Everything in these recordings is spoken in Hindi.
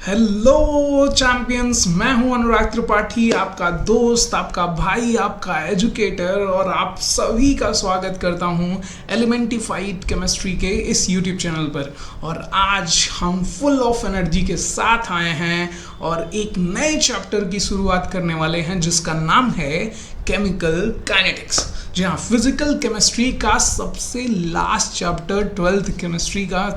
हेलो चैंपियंस, मैं हूं अनुराग त्रिपाठी, आपका दोस्त, आपका भाई, आपका एजुकेटर, और आप सभी का स्वागत करता हूं एलिमेंटिफाइड केमिस्ट्री के इस यूट्यूब चैनल पर। और आज हम फुल ऑफ एनर्जी के साथ आए हैं और एक नए चैप्टर की शुरुआत करने वाले हैं जिसका नाम है केमिकल काइनेटिक्स। जी हाँ, फिजिकल केमिस्ट्री का सबसे लास्ट चैप्टर, 12th केमिस्ट्री का,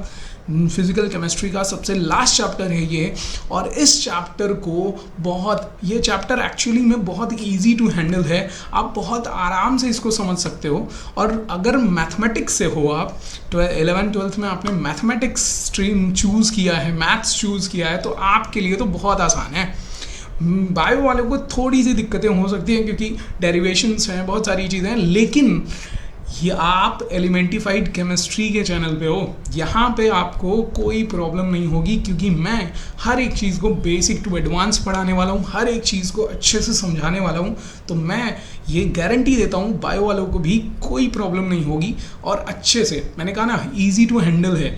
फिजिकल केमिस्ट्री का सबसे लास्ट चैप्टर है ये। और इस चैप्टर को ये चैप्टर एक्चुअली में बहुत इजी टू हैंडल है। आप बहुत आराम से इसको समझ सकते हो। और अगर मैथमेटिक्स से हो, आप 11th-12th में आपने मैथमेटिक्स स्ट्रीम चूज़ किया है, मैथ्स चूज़ किया है, तो आपके लिए तो बहुत आसान है। बायो वालों को थोड़ी सी दिक्कतें हो सकती हैं क्योंकि डेरिवेशंस हैं, बहुत सारी चीज़ें हैं, लेकिन ये आप एलिमेंटिफाइड केमिस्ट्री के चैनल पे हो, यहाँ पे आपको कोई प्रॉब्लम नहीं होगी क्योंकि मैं हर एक चीज़ को बेसिक टू एडवांस पढ़ाने वाला हूँ, हर एक चीज़ को अच्छे से समझाने वाला हूँ। तो मैं ये गारंटी देता हूँ बायो वालों को भी कोई प्रॉब्लम नहीं होगी। और अच्छे से, मैंने कहा ना, ईजी टू हैंडल है।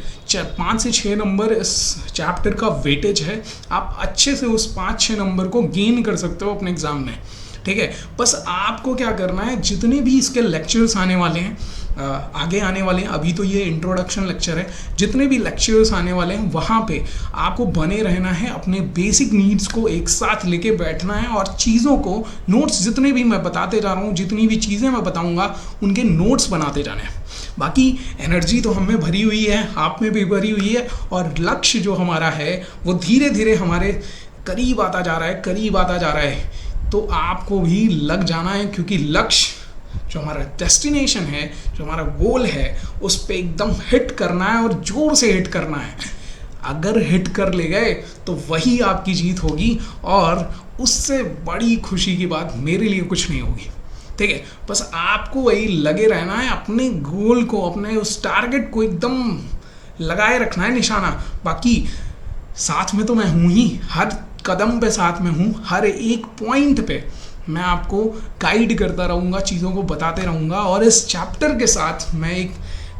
5 से 6 नंबर इस चैप्टर का वेटेज है। आप अच्छे से उस 5-6 नंबर को गेन कर सकते हो अपने एग्ज़ाम में, ठीक है। बस आपको क्या करना है, जितने भी इसके लेक्चर्स आने वाले हैं, आगे आने वाले हैं, अभी तो ये इंट्रोडक्शन लेक्चर है, जितने भी लेक्चर्स आने वाले हैं वहाँ पे आपको बने रहना है, अपने बेसिक नीड्स को एक साथ लेके बैठना है और चीज़ों को, नोट्स जितने भी मैं बताते जा रहा हूँ, जितनी भी चीज़ें मैं बताऊँगा, उनके नोट्स बनाते जाने हैं। बाकी एनर्जी तो हम में भरी हुई है, आप में भी भरी हुई है, और लक्ष्य जो हमारा है वो धीरे धीरे हमारे करीब आता जा रहा है, करीब आता जा रहा है। तो आपको भी लग जाना है, क्योंकि लक्ष्य जो हमारा डेस्टिनेशन है, जो हमारा गोल है, उस पे एकदम हिट करना है और जोर से हिट करना है। अगर हिट कर ले गए तो वही आपकी जीत होगी, और उससे बड़ी खुशी की बात मेरे लिए कुछ नहीं होगी, ठीक है। बस आपको वही लगे रहना है, अपने गोल को, अपने उस टारगेट को एकदम लगाए रखना है निशाना। बाकी साथ में तो मैं हूँ ही, हर कदम पे साथ में हूँ, हर एक पॉइंट पे मैं आपको गाइड करता रहूँगा, चीज़ों को बताते रहूँगा। और इस चैप्टर के साथ मैं एक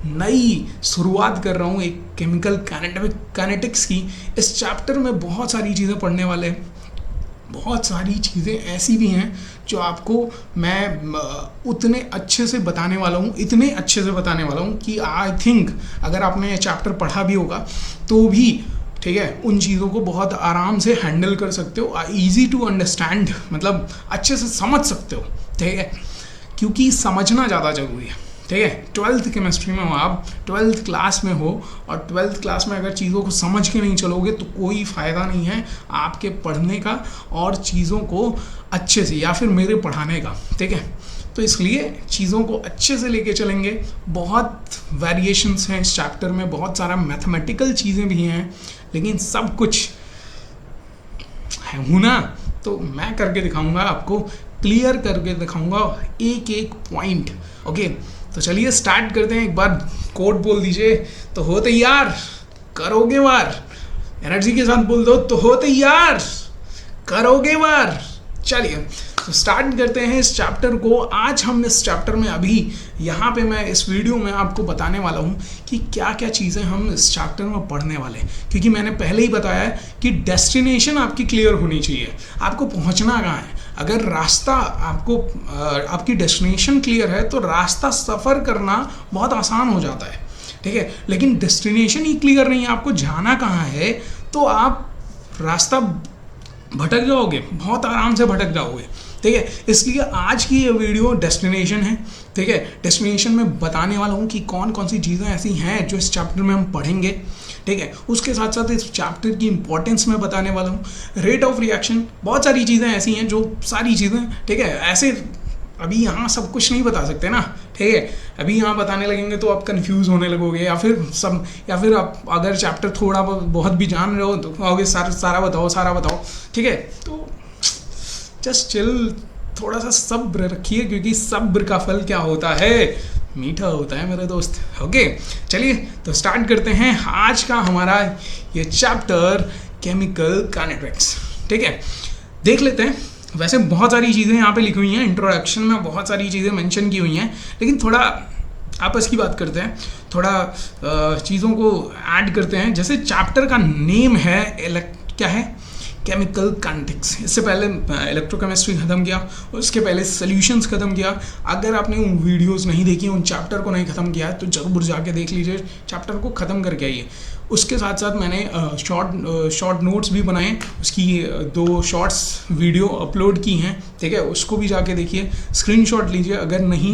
नई शुरुआत कर रहा हूँ, एक केमिकल काइनेटिक्स की। इस चैप्टर में बहुत सारी चीज़ें पढ़ने वाले हैं, बहुत सारी चीज़ें ऐसी भी हैं जो आपको मैं उतने अच्छे से बताने वाला हूँ, इतने अच्छे से बताने वाला हूँ कि आई थिंक अगर आपने ये चैप्टर पढ़ा भी होगा तो भी, ठीक है, उन चीज़ों को बहुत आराम से हैंडल कर सकते हो, ईजी टू अंडरस्टैंड, मतलब अच्छे से समझ सकते हो, ठीक है, क्योंकि समझना ज़्यादा ज़रूरी है, ठीक है। 12th केमिस्ट्री में हो आप, 12th क्लास में हो, और 12th क्लास में अगर चीज़ों को समझ के नहीं चलोगे तो कोई फ़ायदा नहीं है आपके पढ़ने का और चीज़ों को अच्छे से, या फिर मेरे पढ़ाने का, ठीक है। तो इसलिए चीज़ों को अच्छे से लेके चलेंगे। बहुत वेरिएशंस हैं इस चैप्टर में, बहुत सारा मैथमेटिकल चीज़ें भी हैं, लेकिन सब कुछ हूँ ना, तो मैं करके दिखाऊंगा आपको, क्लियर करके दिखाऊंगा एक एक पॉइंट। ओके, तो चलिए स्टार्ट करते हैं। एक बार कोड बोल दीजिए तो हो तैयार, करोगे वार। एनर्जी के साथ बोल दो तो हो तैयार, करोगे वार। चलिए तो स्टार्ट करते हैं इस चैप्टर को। आज हम इस चैप्टर में, अभी यहाँ पे मैं इस वीडियो में आपको बताने वाला हूँ कि क्या क्या चीज़ें हम इस चैप्टर में पढ़ने वाले हैं, क्योंकि मैंने पहले ही बताया है कि डेस्टिनेशन आपकी क्लियर होनी चाहिए, आपको पहुँचना कहाँ है। अगर रास्ता आपको, आपकी डेस्टिनेशन क्लियर है तो रास्ता सफ़र करना बहुत आसान हो जाता है, ठीक है। लेकिन डेस्टिनेशन ही क्लियर नहीं है, आपको जाना कहाँ है, तो आप रास्ता भटक जाओगे, बहुत आराम से भटक जाओगे, ठीक है। इसलिए आज की ये वीडियो डेस्टिनेशन है, ठीक है। डेस्टिनेशन में बताने वाला हूँ कि कौन कौन सी चीज़ें ऐसी हैं जो इस चैप्टर में हम पढ़ेंगे, ठीक है। उसके साथ साथ इस चैप्टर की इंपॉर्टेंस में बताने वाला हूँ, रेट ऑफ रिएक्शन, बहुत सारी चीज़ें ऐसी हैं जो सारी चीज़ें, ठीक है। ऐसे अभी यहाँ सब कुछ नहीं बता सकते ना, ठीक है। अभी यहाँ बताने लगेंगे तो आप कंफ्यूज होने लगोगे, या फिर आप अगर चैप्टर थोड़ा बहुत भी जान रहे हो तो कहोगे सारा बताओ, ठीक है। तो जस्ट चिल, थोड़ा सा सब्र रखिए, क्योंकि सब्र का फल क्या होता है, मीठा होता है मेरे दोस्त। ओके, चलिए तो स्टार्ट करते हैं आज का हमारा ये चैप्टर, केमिकल काइनेटिक्स, ठीक है। देख लेते हैं। वैसे बहुत सारी चीज़ें यहाँ पे लिखी हुई हैं, इंट्रोडक्शन में बहुत सारी चीज़ें मेंशन की हुई हैं, लेकिन थोड़ा आपस की बात करते हैं, थोड़ा चीज़ों को ऐड करते हैं। जैसे चैप्टर का नेम है क्या है, केमिकल काइनेटिक्स। इससे पहले इलेक्ट्रोकेमिस्ट्री खत्म किया, उसके पहले सॉल्यूशंस खत्म किया। अगर आपने उन वीडियोस नहीं देखी, उन चैप्टर को नहीं खत्म किया तो जरूर जाके देख लीजिए, चैप्टर को ख़त्म करके आइए। उसके साथ साथ मैंने शॉर्ट नोट्स भी बनाए, उसकी 2 शॉर्ट्स वीडियो अपलोड की हैं, ठीक है, उसको भी जाके देखिए, स्क्रीनशॉट लीजिए। अगर नहीं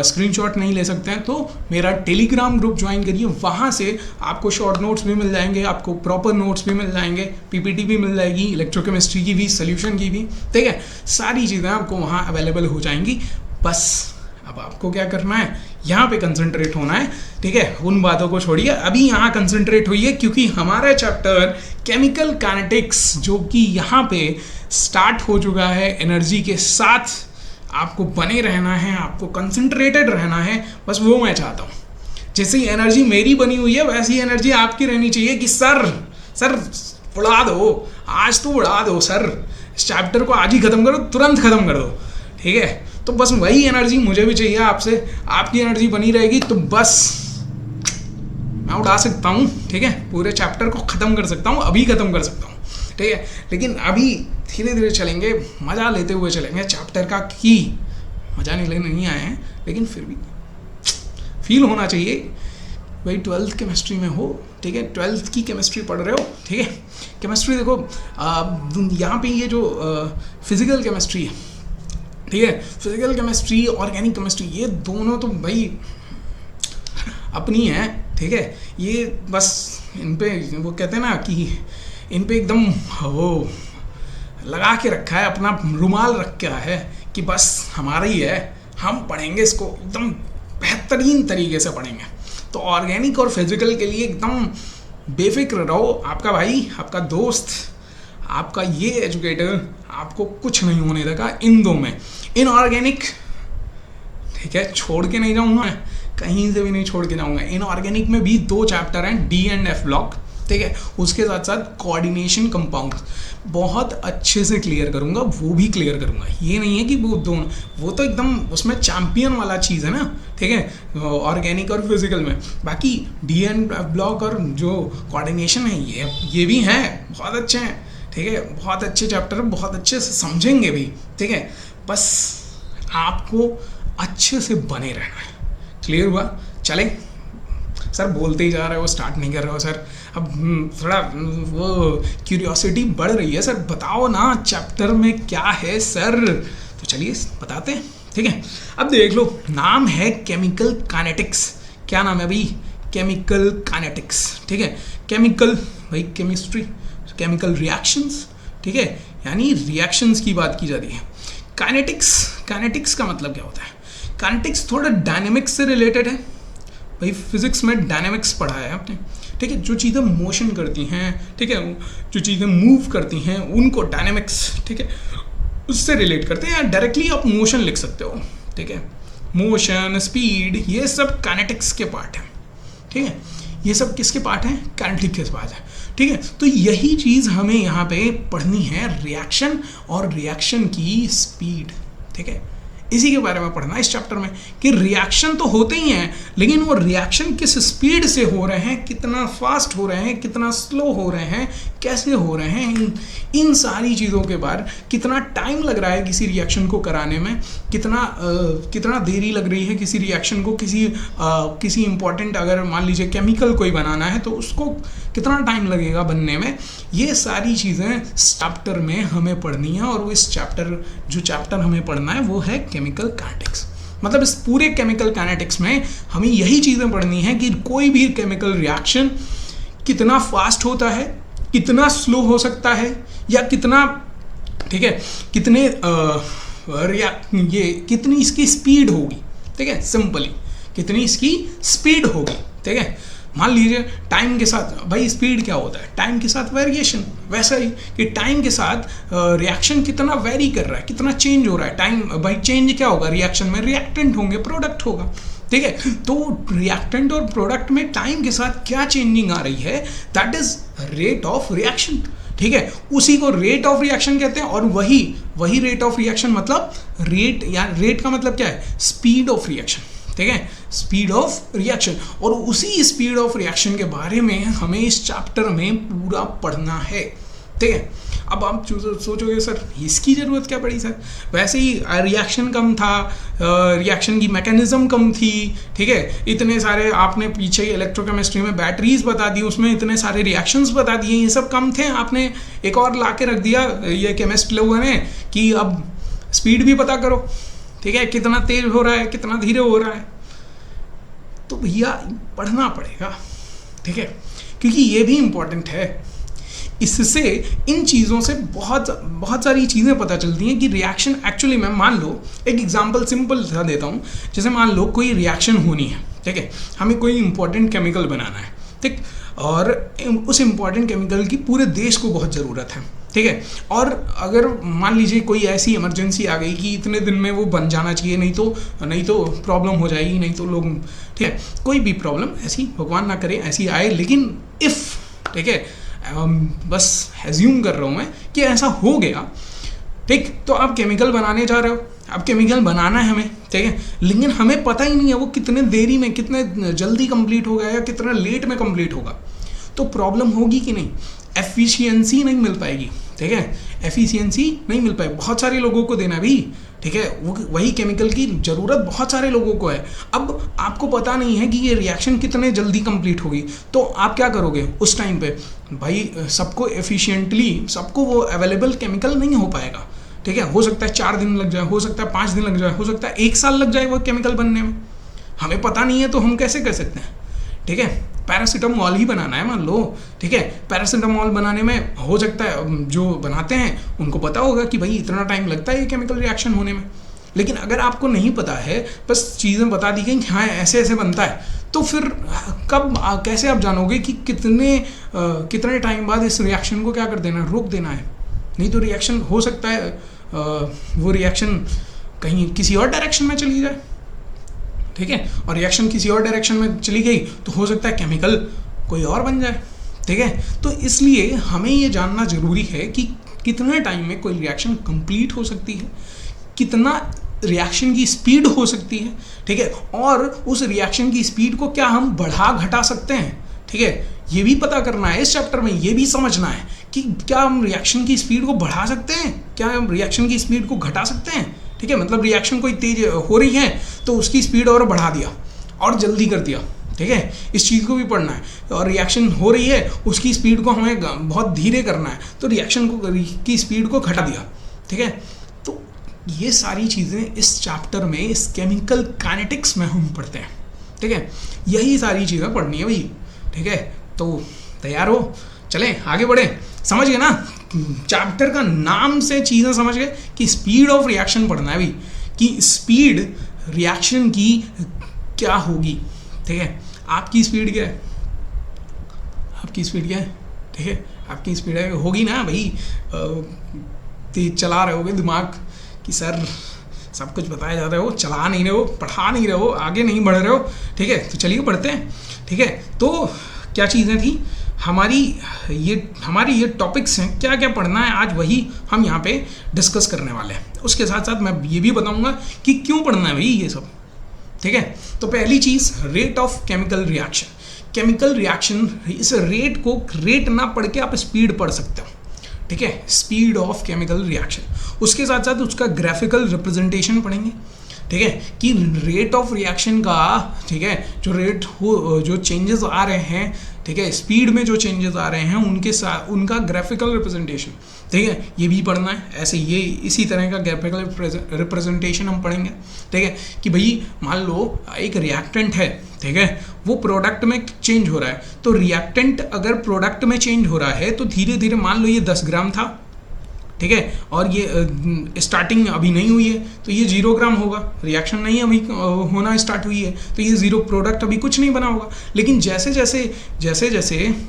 स्क्रीनशॉट नहीं ले सकते हैं तो मेरा टेलीग्राम ग्रुप ज्वाइन करिए, वहाँ से आपको शॉर्ट नोट्स भी मिल जाएंगे, आपको प्रॉपर नोट्स भी मिल जाएंगे, पीपीटी भी मिल जाएगी, इलेक्ट्रोकेमिस्ट्री की भी, सोल्यूशन की भी, ठीक है, सारी चीज़ें आपको वहाँ अवेलेबल हो जाएंगी। बस अब आपको क्या करना है, यहाँ पे कंसंट्रेट होना है, ठीक है, उन बातों को छोड़िए, अभी यहाँ कंसंट्रेट होइए, क्योंकि हमारा चैप्टर केमिकल काइनेटिक्स जो कि यहाँ पे स्टार्ट हो चुका है, एनर्जी के साथ आपको बने रहना है, आपको कंसंट्रेटेड रहना है, बस वो मैं चाहता हूँ। जैसी एनर्जी मेरी बनी हुई है वैसी एनर्जी आपकी रहनी चाहिए कि सर उड़ा दो, आज तो उड़ा दो सर, इस चैप्टर को आज ही ख़त्म करो, तुरंत ख़त्म कर दो, ठीक है। तो बस वही एनर्जी मुझे भी चाहिए आपसे, आपकी एनर्जी बनी रहेगी तो बस मैं उड़ा सकता हूँ, ठीक है, पूरे चैप्टर को ख़त्म कर सकता हूँ, अभी ख़त्म कर सकता हूँ, ठीक है। लेकिन अभी धीरे धीरे चलेंगे, मज़ा लेते हुए चलेंगे चैप्टर का, कि मज़ा नहीं लेने नहीं आए हैं, लेकिन फिर भी फील होना चाहिए भाई 12th केमिस्ट्री में हो, ठीक है, 12th की केमिस्ट्री पढ़ रहे हो, ठीक है। केमिस्ट्री देखो, यहाँ पे ये जो फिज़िकल केमिस्ट्री है, ठीक है, फिजिकल केमिस्ट्री, ऑर्गेनिक केमिस्ट्री, ये दोनों तो भाई अपनी है, ठीक है। ये बस इन पे वो कहते हैं ना कि इन पे एकदम वो लगा के रखा है, अपना रुमाल रखा है कि बस हमारा ही है, हम पढ़ेंगे इसको एकदम बेहतरीन तरीके से पढ़ेंगे। तो ऑर्गेनिक और फिजिकल के लिए एकदम बेफिक्र रहो, आपका भाई, आपका दोस्त, आपका ये एजुकेटर आपको कुछ नहीं होने देगा इन 2 में। इनऑर्गेनिक, ठीक है, छोड़ के नहीं जाऊंगा, कहीं से भी नहीं छोड़ के जाऊंगा। इनऑर्गेनिक में भी 2 चैप्टर हैं, डी एंड एफ ब्लॉक, ठीक है, उसके साथ साथ कोऑर्डिनेशन कंपाउंड बहुत अच्छे से क्लियर करूंगा, वो भी क्लियर करूंगा। ये नहीं है कि वो दोनों, वो तो एकदम उसमें चैंपियन वाला चीज़ है ना, ठीक है, ऑर्गेनिक और फिजिकल में। बाकी डी एंड एफ ब्लॉक और जो कोऑर्डिनेशन है ये भी हैं, बहुत अच्छे हैं, ठीक है, बहुत अच्छे चैप्टर, बहुत अच्छे से समझेंगे भी, ठीक है। बस आपको अच्छे से बने रहना है। क्लियर हुआ? चले सर, बोलते ही जा रहे हो, स्टार्ट नहीं कर रहे हो सर। अब थोड़ा वो क्यूरियोसिटी बढ़ रही है सर, बताओ ना चैप्टर में क्या है सर। तो चलिए बताते हैं, ठीक है। अब देख लो, नाम है केमिकल काइनेटिक्स। क्या नाम है भाई? केमिकल काइनेटिक्स, ठीक है। केमिकल भाई केमिस्ट्री, केमिकल रिएक्शंस, ठीक है, यानी रिएक्शंस की बात की जाती है। काइनेटिक्स का मतलब क्या होता है? काइनेटिक्स थोड़ा डायनेमिक्स से रिलेटेड है। भाई फिजिक्स में डायनेमिक्स पढ़ा है आपने, ठीक है, जो चीज़ें मोशन करती हैं, ठीक है, जो चीज़ें मूव करती हैं उनको डायनेमिक्स, ठीक है, उससे रिलेट करते हैं। या डायरेक्टली आप मोशन लिख सकते हो, ठीक है, मोशन, स्पीड, ये सब काइनेटिक्स के पार्ट हैं, ठीक है। ये सब किसके पार्ट हैं? काइनेटिक के पार्ट है, ठीक है। तो यही चीज़ हमें यहाँ पे पढ़नी है, रिएक्शन और रिएक्शन की स्पीड, ठीक है। इसी के बारे में पढ़ना है इस चैप्टर में कि रिएक्शन तो होते ही हैं, लेकिन वो रिएक्शन किस स्पीड से हो रहे हैं, कितना फास्ट हो रहे हैं, कितना स्लो हो रहे हैं, कैसे हो रहे हैं, इन सारी चीज़ों के बारे, कितना टाइम लग रहा है किसी रिएक्शन को कराने में, कितना देरी लग रही है किसी रिएक्शन को, किसी इंपॉर्टेंट, अगर मान लीजिए केमिकल कोई बनाना है तो उसको कितना टाइम लगेगा बनने में। ये सारी चीज़ें चैप्टर में हमें पढ़नी है, और इस जो चैप्टर हमें पढ़ना है वो है केमिकल काइनेटिक्स। मतलब इस पूरे केमिकल काइनेटिक्स में हमें यही चीज़ें पढ़नी है कि कोई भी केमिकल रिएक्शन कितना फास्ट होता है, कितना स्लो हो सकता है, या कितना, ठीक है, कितनी इसकी स्पीड होगी, ठीक है, सिंपली कितनी इसकी स्पीड होगी, ठीक है। मान लीजिए टाइम के साथ, भाई स्पीड क्या होता है? टाइम के साथ वेरिएशन। वैसा ही कि टाइम के साथ रिएक्शन कितना वेरी कर रहा है, कितना चेंज हो रहा है टाइम, भाई चेंज क्या होगा रिएक्शन में? रिएक्टेंट होंगे, प्रोडक्ट होगा, ठीक है। तो रिएक्टेंट और प्रोडक्ट में टाइम के साथ क्या चेंजिंग आ रही है, that is rate of reaction, ठीक है। उसी को रेट ऑफ रिएक्शन कहते हैं। और वही रेट ऑफ रिएक्शन मतलब रेट का मतलब क्या है? स्पीड ऑफ रिएक्शन, ठीक है, स्पीड ऑफ रिएक्शन। और उसी स्पीड ऑफ रिएक्शन के बारे में हमें इस चैप्टर में पूरा पढ़ना है, ठीक है। अब आप सोचोगे सर इसकी ज़रूरत क्या पड़ी सर, वैसे ही रिएक्शन कम था, रिएक्शन की मैकेनिज्म कम थी, ठीक है, इतने सारे आपने पीछे इलेक्ट्रोकेमिस्ट्री में बैटरीज बता दी, उसमें इतने सारे रिएक्शंस बता दिए, ये सब कम थे, आपने एक और ला के रख दिया ये केमिस्ट लोगों ने कि अब स्पीड भी पता करो, ठीक है, कितना तेज हो रहा है कितना धीरे हो रहा है। तो भैया पढ़ना पड़ेगा, ठीक है, क्योंकि ये भी इम्पोर्टेंट है। इससे इन चीज़ों से बहुत सारी चीज़ें पता चलती हैं कि रिएक्शन एक्चुअली में, मान लो एक एग्जांपल सिंपल सा देता हूँ, जैसे मान लो कोई रिएक्शन होनी है, ठीक है, हमें कोई इंपॉर्टेंट केमिकल बनाना है, ठीक, और उस इम्पॉर्टेंट केमिकल की पूरे देश को बहुत ज़रूरत है, ठीक है, और अगर मान लीजिए कोई ऐसी इमरजेंसी आ गई कि इतने दिन में वो बन जाना चाहिए, नहीं तो प्रॉब्लम हो जाएगी, नहीं तो लोग, ठीक है, कोई भी प्रॉब्लम ऐसी भगवान ना करे ऐसी आए, लेकिन इफ़, ठीक है, बस एज्यूम कर रहा हूँ मैं कि ऐसा हो गया, ठीक, तो आप केमिकल बनाने जा रहे हो, अब केमिकल बनाना है हमें, ठीक है, लेकिन हमें पता ही नहीं है वो कितने देरी में, कितने जल्दी कंप्लीट होगा या कितना लेट में कंप्लीट होगा, तो प्रॉब्लम होगी कि नहीं, एफिशिएंसी नहीं मिल पाएगी, ठीक है, एफिशिएंसी नहीं मिल पाएगी, बहुत सारे लोगों को देना भी, ठीक है, वही केमिकल की ज़रूरत बहुत सारे लोगों को है। अब आपको पता नहीं है कि ये रिएक्शन कितने जल्दी कंप्लीट होगी, तो आप क्या करोगे उस टाइम पे, भाई सबको एफिशिएंटली, सबको वो अवेलेबल केमिकल नहीं हो पाएगा, ठीक है, हो सकता है 4 दिन लग जाए, हो सकता है 5 दिन लग जाए, हो सकता है 1 साल लग जाए वो केमिकल बनने में, हमें पता नहीं है, तो हम कैसे कर सकते हैं, ठीक है। पैरासीटामॉल ही बनाना है मान लो, ठीक है, पैरासीटामॉल बनाने में हो सकता है जो बनाते हैं उनको पता होगा कि भाई इतना टाइम लगता है ये केमिकल रिएक्शन होने में, लेकिन अगर आपको नहीं पता है, बस चीज़ें बता दी गई कि हाँ ऐसे ऐसे बनता है, तो फिर कैसे आप जानोगे कि कितने टाइम बाद इस रिएक्शन को क्या कर देना है, रोक देना है, नहीं तो रिएक्शन हो सकता है वो रिएक्शन कहीं किसी और डायरेक्शन में चली जाए, ठीक है, और रिएक्शन किसी और डायरेक्शन में चली गई तो हो सकता है केमिकल कोई और बन जाए, ठीक है। तो इसलिए हमें ये जानना ज़रूरी है कि कितने टाइम में कोई रिएक्शन कंप्लीट हो सकती है, कितना रिएक्शन की स्पीड हो सकती है, ठीक है, और उस रिएक्शन की स्पीड को क्या हम बढ़ा घटा सकते हैं, ठीक है, ये भी पता करना है इस चैप्टर में, ये भी समझना है कि क्या हम रिएक्शन की स्पीड को बढ़ा सकते हैं, क्या हम रिएक्शन की स्पीड को घटा सकते हैं, ठीक है, मतलब रिएक्शन कोई तेज हो रही है तो उसकी स्पीड और बढ़ा दिया और जल्दी कर दिया, ठीक है, इस चीज़ को भी पढ़ना है, और रिएक्शन हो रही है उसकी स्पीड को हमें बहुत धीरे करना है तो रिएक्शन की स्पीड को घटा दिया, ठीक है। तो ये सारी चीज़ें इस चैप्टर में, इस केमिकल काइनेटिक्स में हम पढ़ते हैं, ठीक है, यही सारी चीज़ें पढ़नी है भाई, ठीक है। तो तैयार हो, चलें आगे बढ़े, समझ गए ना, चैप्टर का नाम से चीज़ें समझ गए कि स्पीड ऑफ रिएक्शन पढ़ना है भाई, कि स्पीड रिएक्शन की क्या होगी, ठीक है, आपकी स्पीड क्या है, आपकी स्पीड क्या है, ठीक है, आपकी स्पीड है होगी ना भाई, तेज चला रहे होगे दिमाग कि सर सब कुछ बताया जा रहा हो, चला नहीं रहे हो, पढ़ा नहीं रहे हो, आगे नहीं बढ़ रहे हो, ठीक है, तो चलिए पढ़ते हैं, ठीक है। तो क्या चीज़ें थी हमारी ये टॉपिक्स हैं, क्या क्या पढ़ना है आज वही हम यहाँ पे डिस्कस करने वाले हैं। उसके साथ साथ मैं ये भी बताऊँगा कि क्यों पढ़ना है भाई ये सब, ठीक है। तो पहली चीज़, rate of chemical reaction, chemical reaction, इस रेट को रेट ना पढ़ के आप स्पीड पढ़ सकते हो, ठीक है, स्पीड ऑफ केमिकल रिएक्शन। उसके साथ साथ उसका ग्राफिकल रिप्रेजेंटेशन पढ़ेंगे, ठीक है, कि रेट ऑफ रिएक्शन का, ठीक है, जो चेंजेस आ रहे हैं, ठीक है, स्पीड में जो चेंजेस आ रहे हैं उनके साथ उनका ग्राफिकल रिप्रेजेंटेशन, ठीक है, ये भी पढ़ना है। ऐसे ये इसी तरह का ग्राफिकल रिप्रेजेंटेशन हम पढ़ेंगे, ठीक है, कि भाई मान लो एक रिएक्टेंट है, ठीक है, वो प्रोडक्ट में चेंज हो रहा है, तो रिएक्टेंट अगर प्रोडक्ट में चेंज हो रहा है तो धीरे धीरे, मान लो ये 10 ग्राम था, ठीक है, और ये स्टार्टिंग अभी नहीं हुई है तो ये 0 ग्राम होगा, रिएक्शन नहीं अभी होना स्टार्ट हुई है तो ये 0 प्रोडक्ट अभी कुछ नहीं बना होगा। लेकिन जैसे जैसे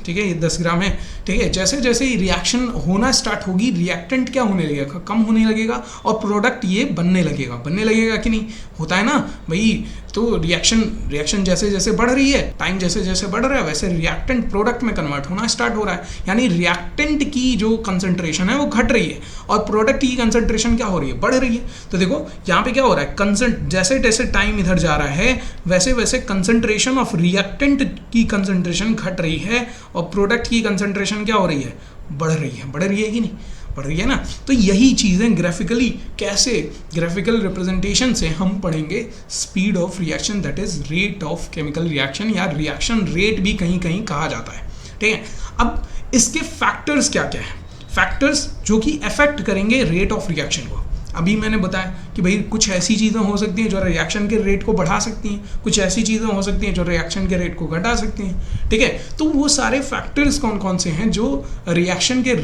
ठीक है, ये 10 ग्राम है, ठीक है, जैसे जैसे रिएक्शन होना स्टार्ट होगी, रिएक्टेंट क्या होने लगेगा, कम होने लगेगा और प्रोडक्ट ये बनने लगेगा कि नहीं, होता है ना भाई। तो रिएक्शन जैसे जैसे बढ़ रही है, टाइम जैसे जैसे बढ़ रहा है, वैसे रिएक्टेंट प्रोडक्ट में कन्वर्ट होना स्टार्ट हो रहा है, यानी रिएक्टेंट की जो कंसंट्रेशन है वो घट रही है और प्रोडक्ट की कंसंट्रेशन क्या हो रही है, बढ़ रही है। तो देखो यहाँ पे क्या हो रहा है, जैसे जैसे टाइम इधर जा रहा है वैसे वैसे कंसंट्रेशन ऑफ रिएक्टेंट की कंसंट्रेशन घट रही है और प्रोडक्ट की कंसंट्रेशन क्या हो रही है, बढ़ रही है कि नहीं, बढ़ रही है ना। तो यही चीज़ें ग्राफिकली कैसे, ग्राफिकल रिप्रेजेंटेशन से हम पढ़ेंगे speed of reaction, that is rate of chemical reaction, या रिएक्शन रेट भी कहीं कहीं कहा जाता है, ठीक है। अब इसके फैक्टर्स क्या क्या है, फैक्टर्स जो कि अफेक्ट करेंगे रेट ऑफ रिएक्शन को। अभी मैंने बताया कि भाई कुछ ऐसी चीज़ें हो सकती हैं जो रिएक्शन के रेट को बढ़ा सकती हैं, कुछ ऐसी चीज़ें हो सकती हैं जो रिएक्शन के रेट को घटा सकती हैं, ठीक है। तो वो सारे फैक्टर्स कौन कौन से हैं जो रिएक्शन के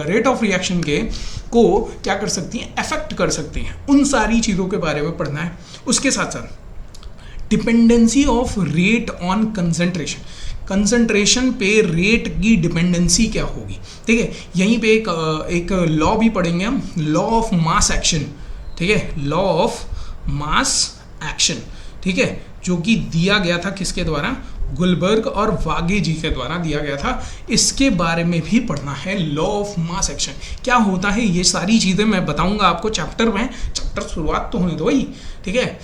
रेट ऑफ रिएक्शन के को क्या कर सकती हैं, अफेक्ट कर सकती हैं, उन सारी चीज़ों के बारे में पढ़ना है। उसके साथ साथ dependency of rate on concentration, concentration पे रेट की डिपेंडेंसी क्या होगी, ठीक है। यहीं पे एक लॉ भी पढ़ेंगे हम, लॉ ऑफ मास एक्शन, ठीक है, लॉ ऑफ मास एक्शन, ठीक है, जो कि दिया गया था किसके द्वारा, गुलबर्ग और वागे जी के द्वारा दिया गया था। इसके बारे में भी पढ़ना है, लॉ ऑफ मास एक्शन क्या होता है, ये सारी चीज़ें मैं बताऊंगा आपको चैप्टर में। चैप्टर शुरुआत तो होने दो भाई, ठीक है,